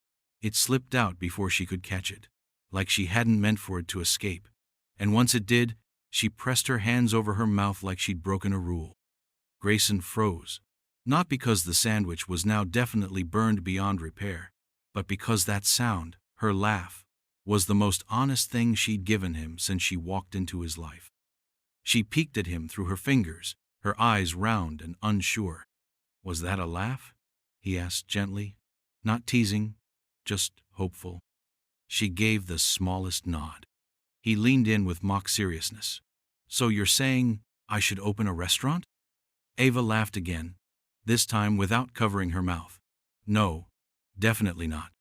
Speaker 1: It slipped out before she could catch it, like she hadn't meant for it to escape. And once it did, she pressed her hands over her mouth like she'd broken a rule. Grayson froze. Not because the sandwich was now definitely burned beyond repair, but because that sound, her laugh, was the most honest thing she'd given him since she walked into his life. She peeked at him through her fingers, her eyes round and unsure. "Was that a laugh?" he asked gently, not teasing, just hopeful. She gave the smallest nod. He leaned in with mock seriousness. "So you're saying I should open a restaurant?" Ava laughed again, this time without covering her mouth. "No, definitely not."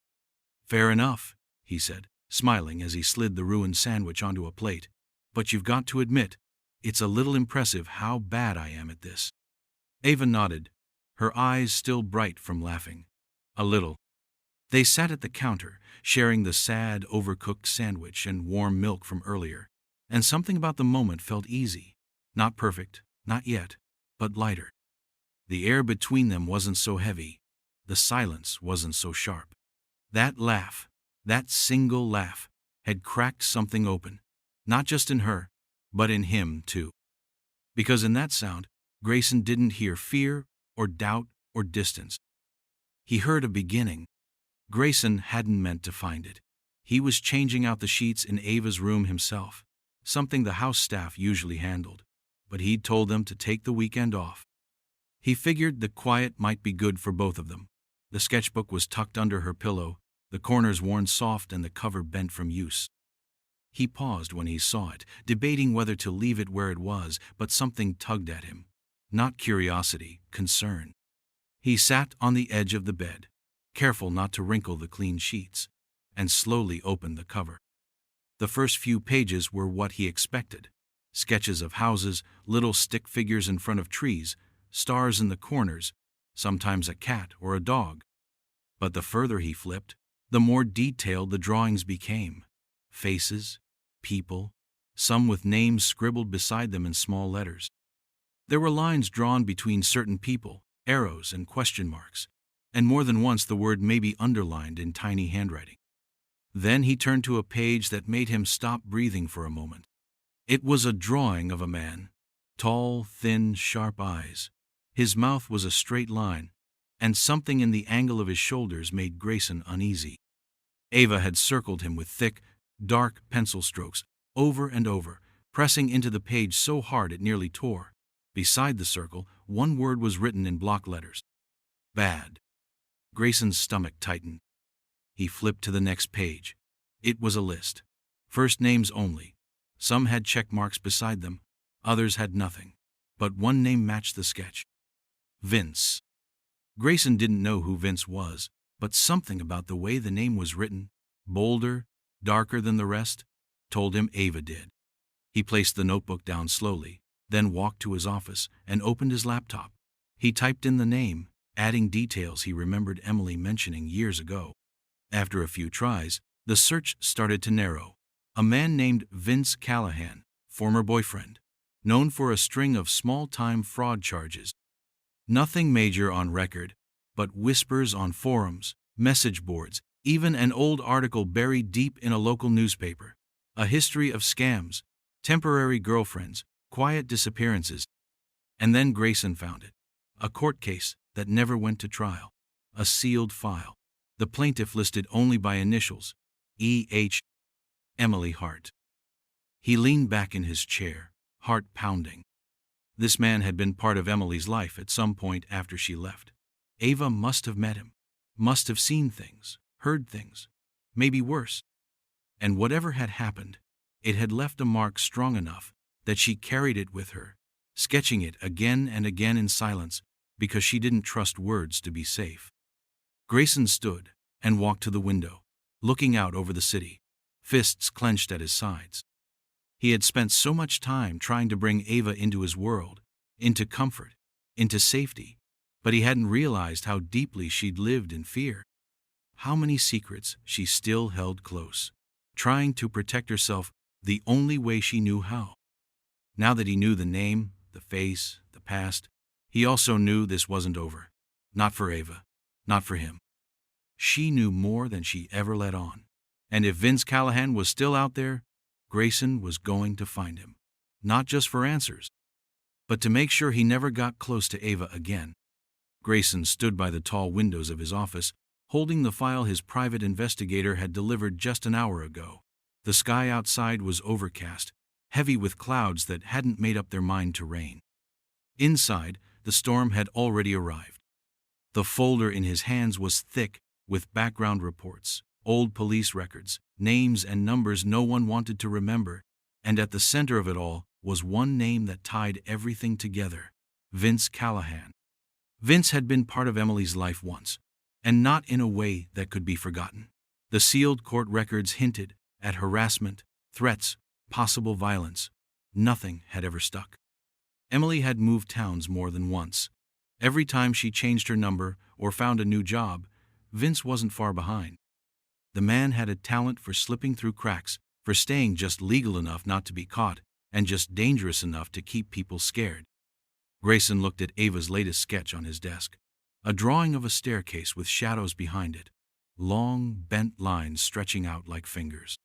Speaker 1: "Fair enough," he said, smiling as he slid the ruined sandwich onto a plate. "But you've got to admit, it's a little impressive how bad I am at this." Ava nodded, her eyes still bright from laughing. "A little." They sat at the counter, sharing the sad, overcooked sandwich and warm milk from earlier, and something about the moment felt easy. Not perfect, not yet, but lighter. The air between them wasn't so heavy. The silence wasn't so sharp. That laugh, that single laugh, had cracked something open, not just in her, but in him too. Because in that sound, Grayson didn't hear fear or doubt or distance. He heard a beginning. Grayson hadn't meant to find it. He was changing out the sheets in Ava's room himself, something the house staff usually handled, but he'd told them to take the weekend off. He figured the quiet might be good for both of them. The sketchbook was tucked under her pillow, the corners worn soft and the cover bent from use. He paused when he saw it, debating whether to leave it where it was, but something tugged at him. Not curiosity, concern. He sat on the edge of the bed, careful not to wrinkle the clean sheets, and slowly opened the cover. The first few pages were what he expected. Sketches of houses, little stick figures in front of trees, stars in the corners, sometimes a cat or a dog. But the further he flipped, the more detailed the drawings became. Faces, people, some with names scribbled beside them in small letters. There were lines drawn between certain people, arrows and question marks, and more than once the word maybe underlined in tiny handwriting. Then he turned to a page that made him stop breathing for a moment. It was a drawing of a man. Tall, thin, sharp eyes. His mouth was a straight line, and something in the angle of his shoulders made Grayson uneasy. Ava had circled him with thick, dark pencil strokes, over and over, pressing into the page so hard it nearly tore. Beside the circle, one word was written in block letters. Bad. Grayson's stomach tightened. He flipped to the next page. It was a list. First names only. Some had check marks beside them, others had nothing. But one name matched the sketch. Vince. Grayson didn't know who Vince was, but something about the way the name was written, bolder, darker than the rest, told him Ava did. He placed the notebook down slowly, then walked to his office and opened his laptop. He typed in the name, adding details he remembered Emily mentioning years ago. After a few tries, the search started to narrow. A man named Vince Callahan, former boyfriend, known for a string of small-time fraud charges. Nothing major on record, but whispers on forums, message boards, even an old article buried deep in a local newspaper. A history of scams, temporary girlfriends, quiet disappearances. And then Grayson found it. A court case that never went to trial. A sealed file. The plaintiff listed only by initials, E.H. Emily Hart. He leaned back in his chair, heart pounding. This man had been part of Emily's life at some point after she left. Ava must have met him, must have seen things, heard things, maybe worse. And whatever had happened, it had left a mark strong enough that she carried it with her, sketching it again and again in silence because she didn't trust words to be safe. Grayson stood and walked to the window, looking out over the city, fists clenched at his sides. He had spent so much time trying to bring Ava into his world, into comfort, into safety, but he hadn't realized how deeply she'd lived in fear. How many secrets she still held close, trying to protect herself the only way she knew how. Now that he knew the name, the face, the past, he also knew this wasn't over. Not for Ava. Not for him. She knew more than she ever let on. And if Vince Callahan was still out there, Grayson was going to find him. Not just for answers, but to make sure he never got close to Ava again. Grayson stood by the tall windows of his office, holding the file his private investigator had delivered just an hour ago. The sky outside was overcast, heavy with clouds that hadn't made up their mind to rain. Inside, the storm had already arrived. The folder in his hands was thick with background reports, old police records, names and numbers no one wanted to remember, and at the center of it all was one name that tied everything together: Vince Callahan. Vince had been part of Emily's life once, and not in a way that could be forgotten. The sealed court records hinted at harassment, threats, possible violence. Nothing had ever stuck. Emily had moved towns more than once. Every time she changed her number or found a new job, Vince wasn't far behind. The man had a talent for slipping through cracks, for staying just legal enough not to be caught, and just dangerous enough to keep people scared. Grayson looked at Ava's latest sketch on his desk, a drawing of a staircase with shadows behind it, long, bent lines stretching out like fingers.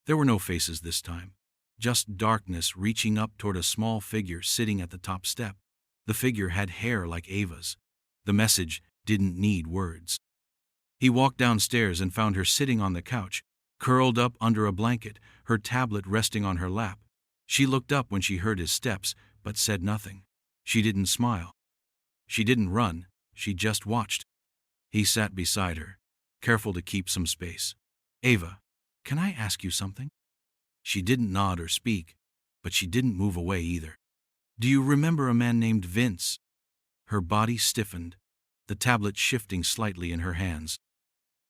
Speaker 1: There were no faces this time, just darkness reaching up toward a small figure sitting at the top step. The figure had hair like Ava's. The message didn't need words. He walked downstairs and found her sitting on the couch, curled up under a blanket, her tablet resting on her lap. She looked up when she heard his steps, but said nothing. She didn't smile. She didn't run. She just watched. He sat beside her, careful to keep some space. "Ava, can I ask you something?" She didn't nod or speak, but she didn't move away either. "Do you remember a man named Vince?" Her body stiffened, the tablet shifting slightly in her hands.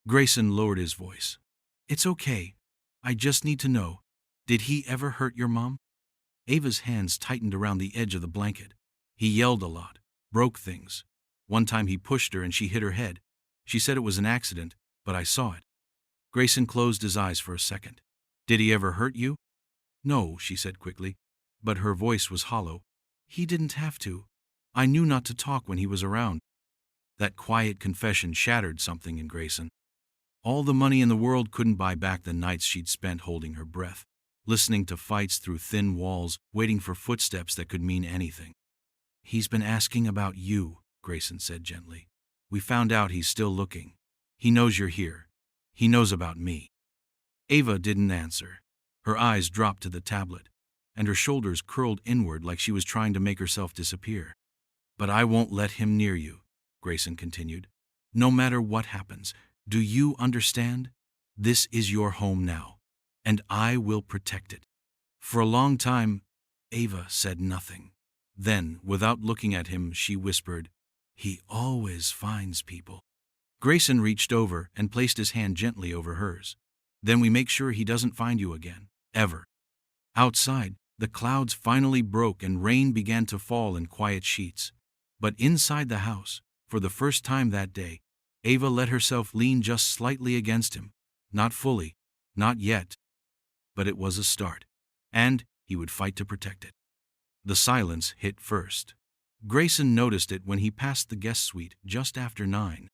Speaker 1: Grayson lowered his voice. "It's okay. I just need to know. Did he ever hurt your mom?" Ava's hands tightened around the edge of the blanket. He yelled a lot, broke things. One time he pushed her and she hit her head. She said it was an accident, but I saw it. Grayson closed his eyes for a second. "Did he ever hurt you?" "No," she said quickly, but her voice was hollow. "He didn't have to. I knew not to talk when he was around." That quiet confession shattered something in Grayson. All the money in the world couldn't buy back the nights she'd spent holding her breath, listening to fights through thin walls, waiting for footsteps that could mean anything. "He's been asking about you," Grayson said gently. "We found out he's still looking. He knows you're here. He knows about me." Ava didn't answer. Her eyes dropped to the tablet, and her shoulders curled inward like she was trying to make herself disappear. "But I won't let him near you," Grayson continued. "No matter what happens, do you understand? This is your home now, and I will protect it." For a long time, Ava said nothing. Then, without looking at him, she whispered, "He always finds people." Grayson reached over and placed his hand gently over hers. "Then we make sure he doesn't find you again, ever." Outside, the clouds finally broke and rain began to fall in quiet sheets. But inside the house, for the first time that day, Ava let herself lean just slightly against him. Not fully, not yet. But it was a start, and he would fight to protect it. The silence hit first. Grayson noticed it when he passed the guest suite just after 9.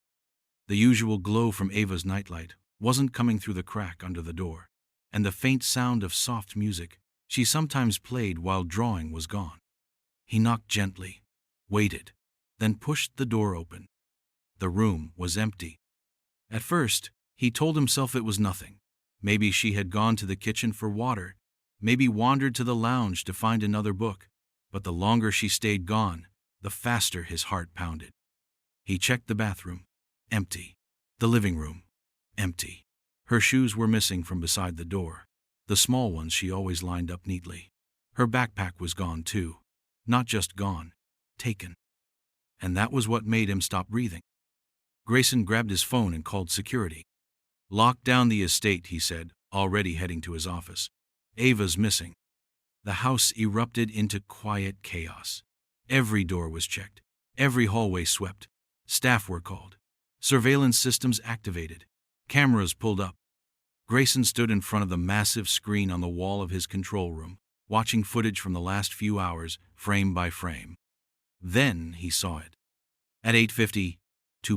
Speaker 1: The usual glow from Ava's nightlight wasn't coming through the crack under the door, and the faint sound of soft music she sometimes played while drawing was gone. He knocked gently, waited, then pushed the door open. The room was empty. At first, he told himself it was nothing. Maybe she had gone to the kitchen for water, maybe wandered to the lounge to find another book. But the longer she stayed gone, the faster his heart pounded. He checked the bathroom. Empty. The living room. Empty. Her shoes were missing from beside the door, the small ones she always lined up neatly. Her backpack was gone too. Not just gone, taken. And that was what made him stop breathing. Grayson grabbed his phone and called security. "Lock down the estate," he said, already heading to his office. "Ava's missing. The house erupted into quiet chaos. Every door was checked. Every hallway swept. Staff were called. Surveillance systems activated. Cameras pulled up. Grayson stood in front of the massive screen on the wall of his control room, watching footage from the last few hours, frame by frame. Then he saw it. At 8:52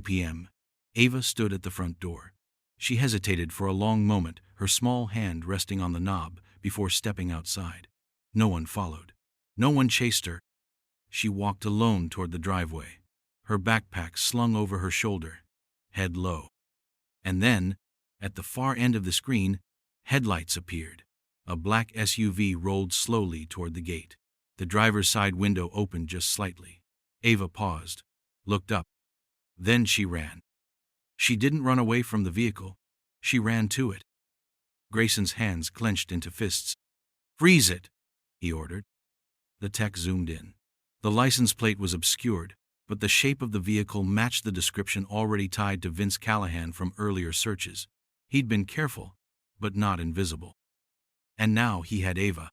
Speaker 1: p.m., Ava stood at the front door. She hesitated for a long moment, her small hand resting on the knob, before stepping outside. No one followed. No one chased her. She walked alone toward the driveway, her backpack slung over her shoulder, head low. And then, at the far end of the screen, headlights appeared. A black SUV rolled slowly toward the gate. The driver's side window opened just slightly. Ava paused, looked up. Then she ran. She didn't run away from the vehicle. She ran to it. Grayson's hands clenched into fists. "Freeze it," he ordered. The tech zoomed in. The license plate was obscured, but the shape of the vehicle matched the description already tied to Vince Callahan from earlier searches. He'd been careful, but not invisible. And now he had Ava.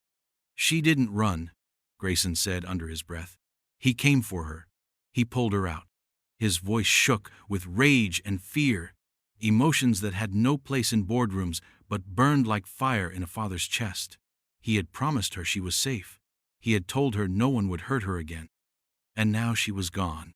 Speaker 1: "She didn't run," Grayson said under his breath. "He came for her. He pulled her out." His voice shook with rage and fear, emotions that had no place in boardrooms but burned like fire in a father's chest. He had promised her she was safe. He had told her no one would hurt her again. And now she was gone.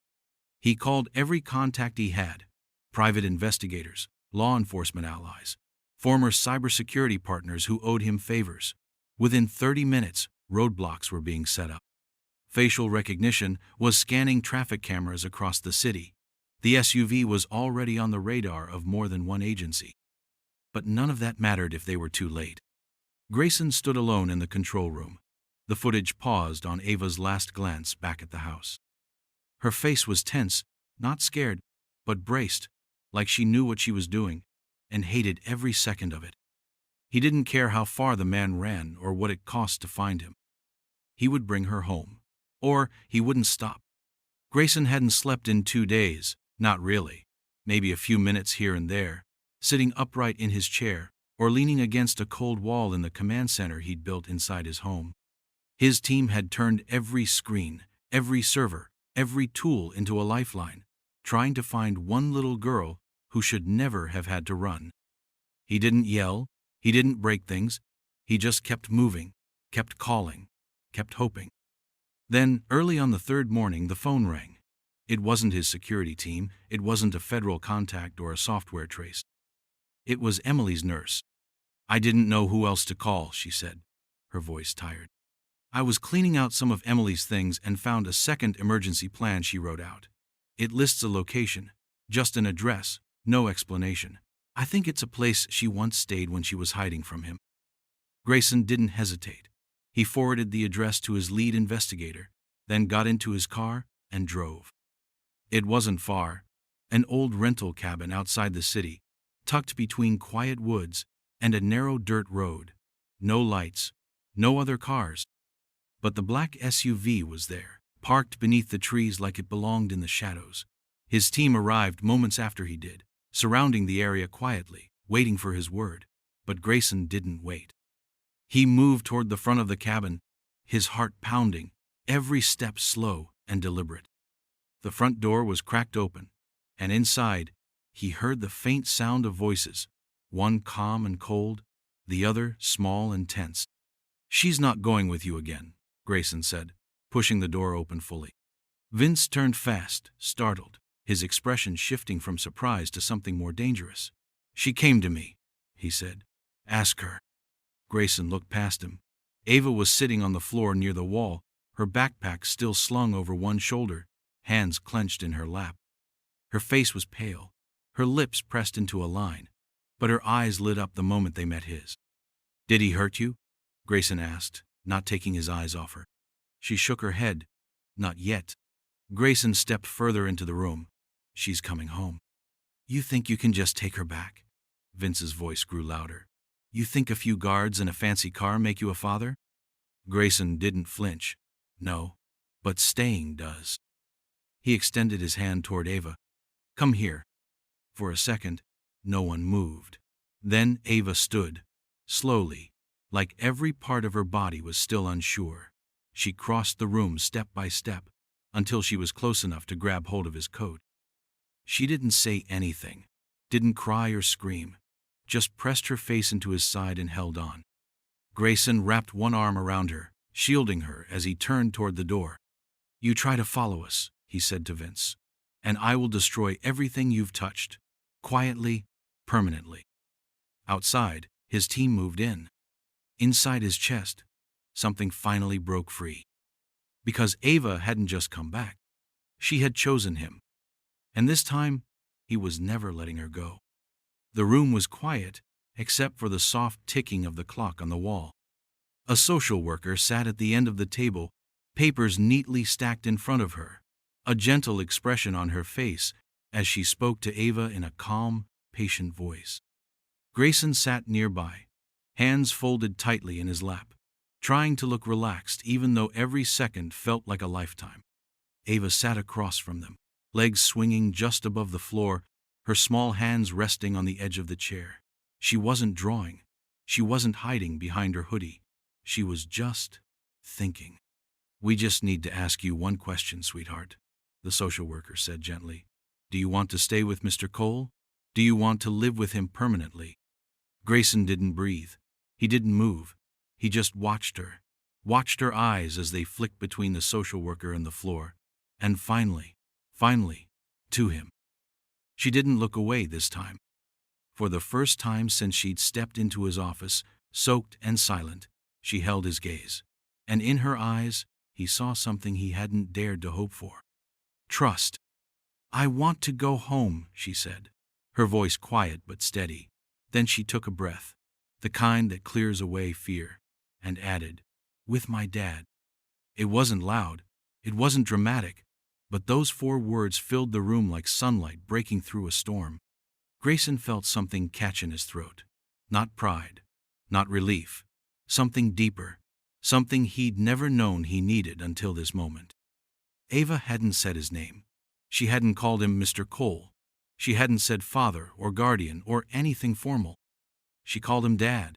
Speaker 1: He called every contact he had: private investigators, law enforcement allies, former cybersecurity partners who owed him favors. Within 30 minutes, roadblocks were being set up. Facial recognition was scanning traffic cameras across the city. The SUV was already on the radar of more than one agency. But none of that mattered if they were too late. Grayson stood alone in the control room. The footage paused on Ava's last glance back at the house. Her face was tense, not scared, but braced, like she knew what she was doing, and hated every second of it. He didn't care how far the man ran or what it cost to find him. He would bring her home. Or he wouldn't stop. Grayson hadn't slept in 2 days, not really. Maybe a few minutes here and there, sitting upright in his chair, or leaning against a cold wall in the command center he'd built inside his home. His team had turned every screen, every server, every tool into a lifeline, trying to find one little girl who should never have had to run. He didn't yell, he didn't break things, he just kept moving, kept calling, kept hoping. Then, early on the third morning, the phone rang. It wasn't his security team, it wasn't a federal contact or a software trace. It was Emily's nurse. "I didn't know who else to call," she said, her voice tired. "I was cleaning out some of Emily's things and found a second emergency plan she wrote out. It lists a location, just an address, no explanation. I think it's a place she once stayed when she was hiding from him." Grayson didn't hesitate. He forwarded the address to his lead investigator, then got into his car and drove. It wasn't far. An old rental cabin outside the city, tucked between quiet woods and a narrow dirt road. No lights, no other cars. But the black SUV was there, parked beneath the trees like it belonged in the shadows. His team arrived moments after he did, surrounding the area quietly, waiting for his word. But Grayson didn't wait. He moved toward the front of the cabin, his heart pounding, every step slow and deliberate. The front door was cracked open, and inside, he heard the faint sound of voices, one calm and cold, the other small and tense. "She's not going with you again," Grayson said, pushing the door open fully. Vince turned fast, startled, his expression shifting from surprise to something more dangerous. "She came to me," he said. "Ask her." Grayson looked past him. Ava was sitting on the floor near the wall, her backpack still slung over one shoulder, hands clenched in her lap. Her face was pale, her lips pressed into a line, but her eyes lit up the moment they met his. "Did he hurt you?" Grayson asked, not taking his eyes off her. She shook her head. "Not yet." Grayson stepped further into the room. "She's coming home." "You think you can just take her back?" Vince's voice grew louder. "You think a few guards and a fancy car make you a father?" Grayson didn't flinch. "No, but staying does." He extended his hand toward Ava. "Come here." For a second, no one moved. Then Ava stood, slowly, like every part of her body was still unsure. She crossed the room step by step, until she was close enough to grab hold of his coat. She didn't say anything, didn't cry or scream, just pressed her face into his side and held on. Grayson wrapped one arm around her, shielding her as he turned toward the door. "You try to follow us," he said to Vince, "and I will destroy everything you've touched. Quietly, permanently." Outside, his team moved in. Inside his chest, something finally broke free. Because Ava hadn't just come back. She had chosen him. And this time, he was never letting her go. The room was quiet, except for the soft ticking of the clock on the wall. A social worker sat at the end of the table, papers neatly stacked in front of her, a gentle expression on her face as she spoke to Ava in a calm, patient voice. Grayson sat nearby, hands folded tightly in his lap, trying to look relaxed even though every second felt like a lifetime. Ava sat across from them, legs swinging just above the floor, her small hands resting on the edge of the chair. She wasn't drawing. She wasn't hiding behind her hoodie. She was just thinking. "We just need to ask you one question, sweetheart," the social worker said gently. "Do you want to stay with Mr. Cole? Do you want to live with him permanently?" Grayson didn't breathe. He didn't move. He just watched her eyes as they flicked between the social worker and the floor, and finally, to him. She didn't look away this time. For the first time since she'd stepped into his office, soaked and silent, she held his gaze. And in her eyes, he saw something he hadn't dared to hope for. Trust. "I want to go home," she said, her voice quiet but steady. Then she took a breath, the kind that clears away fear, and added, "With my dad." It wasn't loud, it wasn't dramatic, but those 4 words filled the room like sunlight breaking through a storm. Grayson felt something catch in his throat. Not pride, not relief, something deeper, something he'd never known he needed until this moment. Ava hadn't said his name. She hadn't called him Mr. Cole. She hadn't said father or guardian or anything formal. She called him Dad.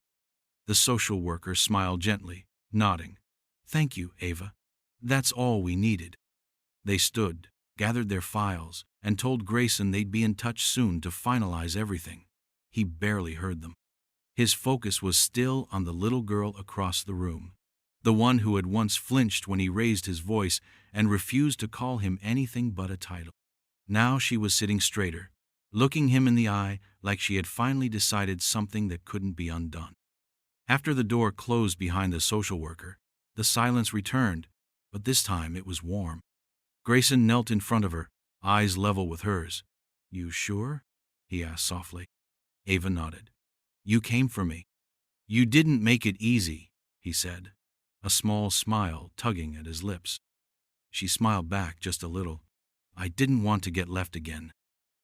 Speaker 1: The social worker smiled gently, nodding. "Thank you, Ava. That's all we needed." They stood, gathered their files, and told Grayson they'd be in touch soon to finalize everything. He barely heard them. His focus was still on the little girl across the room, the one who had once flinched when he raised his voice and refused to call him anything but a title. Now she was sitting straighter, looking him in the eye like she had finally decided something that couldn't be undone. After the door closed behind the social worker, the silence returned, but this time it was warm. Grayson knelt in front of her, eyes level with hers. "You sure?" he asked softly. Ava nodded. "You came for me." "You didn't make it easy," he said, a small smile tugging at his lips. She smiled back just a little. "I didn't want to get left again."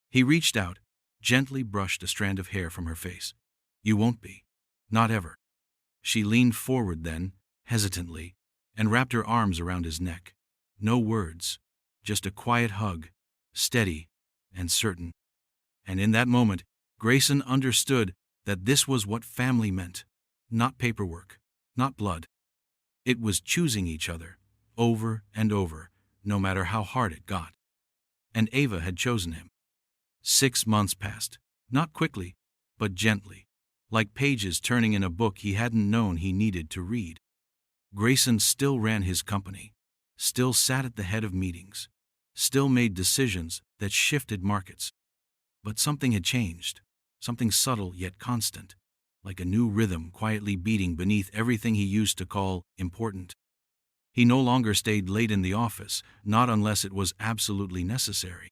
Speaker 1: He reached out, gently brushed a strand of hair from her face. "You won't be. Not ever." She leaned forward then, hesitantly, and wrapped her arms around his neck. No words, just a quiet hug, steady and certain. And in that moment, Grayson understood that this was what family meant. Not paperwork, not blood. It was choosing each other, over and over, no matter how hard it got. And Ava had chosen him. 6 months passed, not quickly, but gently, like pages turning in a book he hadn't known he needed to read. Grayson still ran his company, still sat at the head of meetings, still made decisions that shifted markets. But something had changed, something subtle yet constant, like a new rhythm quietly beating beneath everything he used to call important. He no longer stayed late in the office, not unless it was absolutely necessary.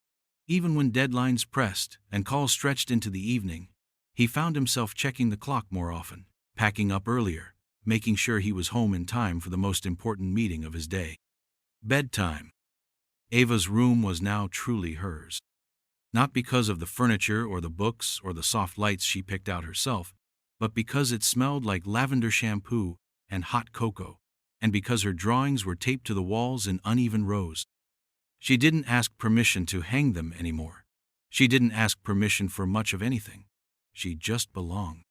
Speaker 1: Even when deadlines pressed and calls stretched into the evening, he found himself checking the clock more often, packing up earlier, making sure he was home in time for the most important meeting of his day. Bedtime. Ava's room was now truly hers. Not because of the furniture or the books or the soft lights she picked out herself, but because it smelled like lavender shampoo and hot cocoa, and because her drawings were taped to the walls in uneven rows. She didn't ask permission to hang them anymore. She didn't ask permission for much of anything. She just belonged.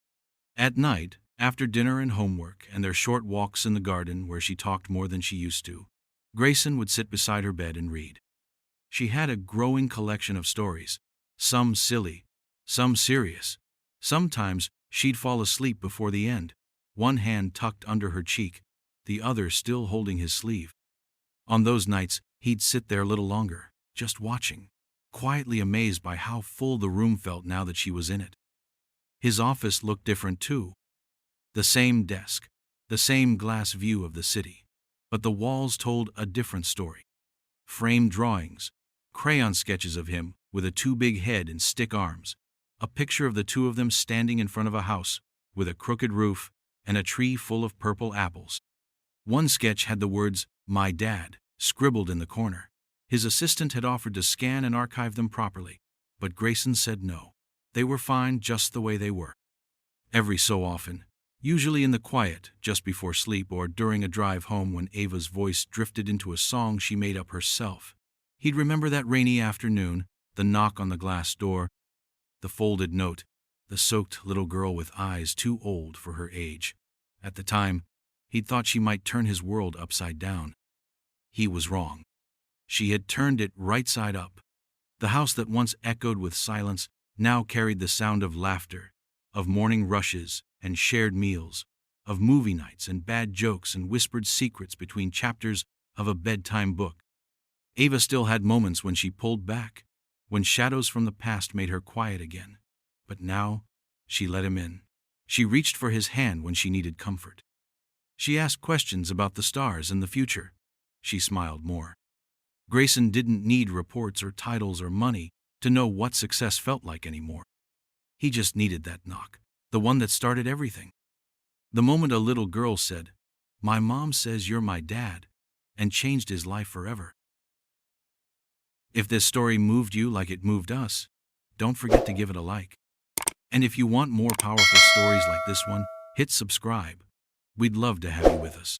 Speaker 1: At night, After dinner and homework and their short walks in the garden where she talked more than she used to, Grayson would sit beside her bed and read. She had a growing collection of stories, some silly, some serious. Sometimes she'd fall asleep before the end, one hand tucked under her cheek, the other still holding his sleeve. On those nights, he'd sit there a little longer, just watching, quietly amazed by how full the room felt now that she was in it. His office looked different too. The same desk, the same glass view of the city, but the walls told a different story. Framed drawings, crayon sketches of him with a too big head and stick arms, a picture of the two of them standing in front of a house with a crooked roof and a tree full of purple apples. One sketch had the words, "My dad," scribbled in the corner. His assistant had offered to scan and archive them properly, but Grayson said no. They were fine just the way they were. Every so often, usually in the quiet, just before sleep or during a drive home when Ava's voice drifted into a song she made up herself, he'd remember that rainy afternoon, the knock on the glass door, the folded note, the soaked little girl with eyes too old for her age. At the time, he'd thought she might turn his world upside down. He was wrong. She had turned it right side up. The house that once echoed with silence now carried the sound of laughter, of morning rushes and shared meals, of movie nights and bad jokes and whispered secrets between chapters of a bedtime book. Ava still had moments when she pulled back, when shadows from the past made her quiet again. But now, she let him in. She reached for his hand when she needed comfort. She asked questions about the stars and the future. She smiled more. Grayson didn't need reports or titles or money to know what success felt like anymore. He just needed that knock, the one that started everything. The moment a little girl said, "My mom says you're my dad," and changed his life forever. If this story moved you like it moved us, don't forget to give it a like. And if you want more powerful stories like this one, hit subscribe. We'd love to have you with us.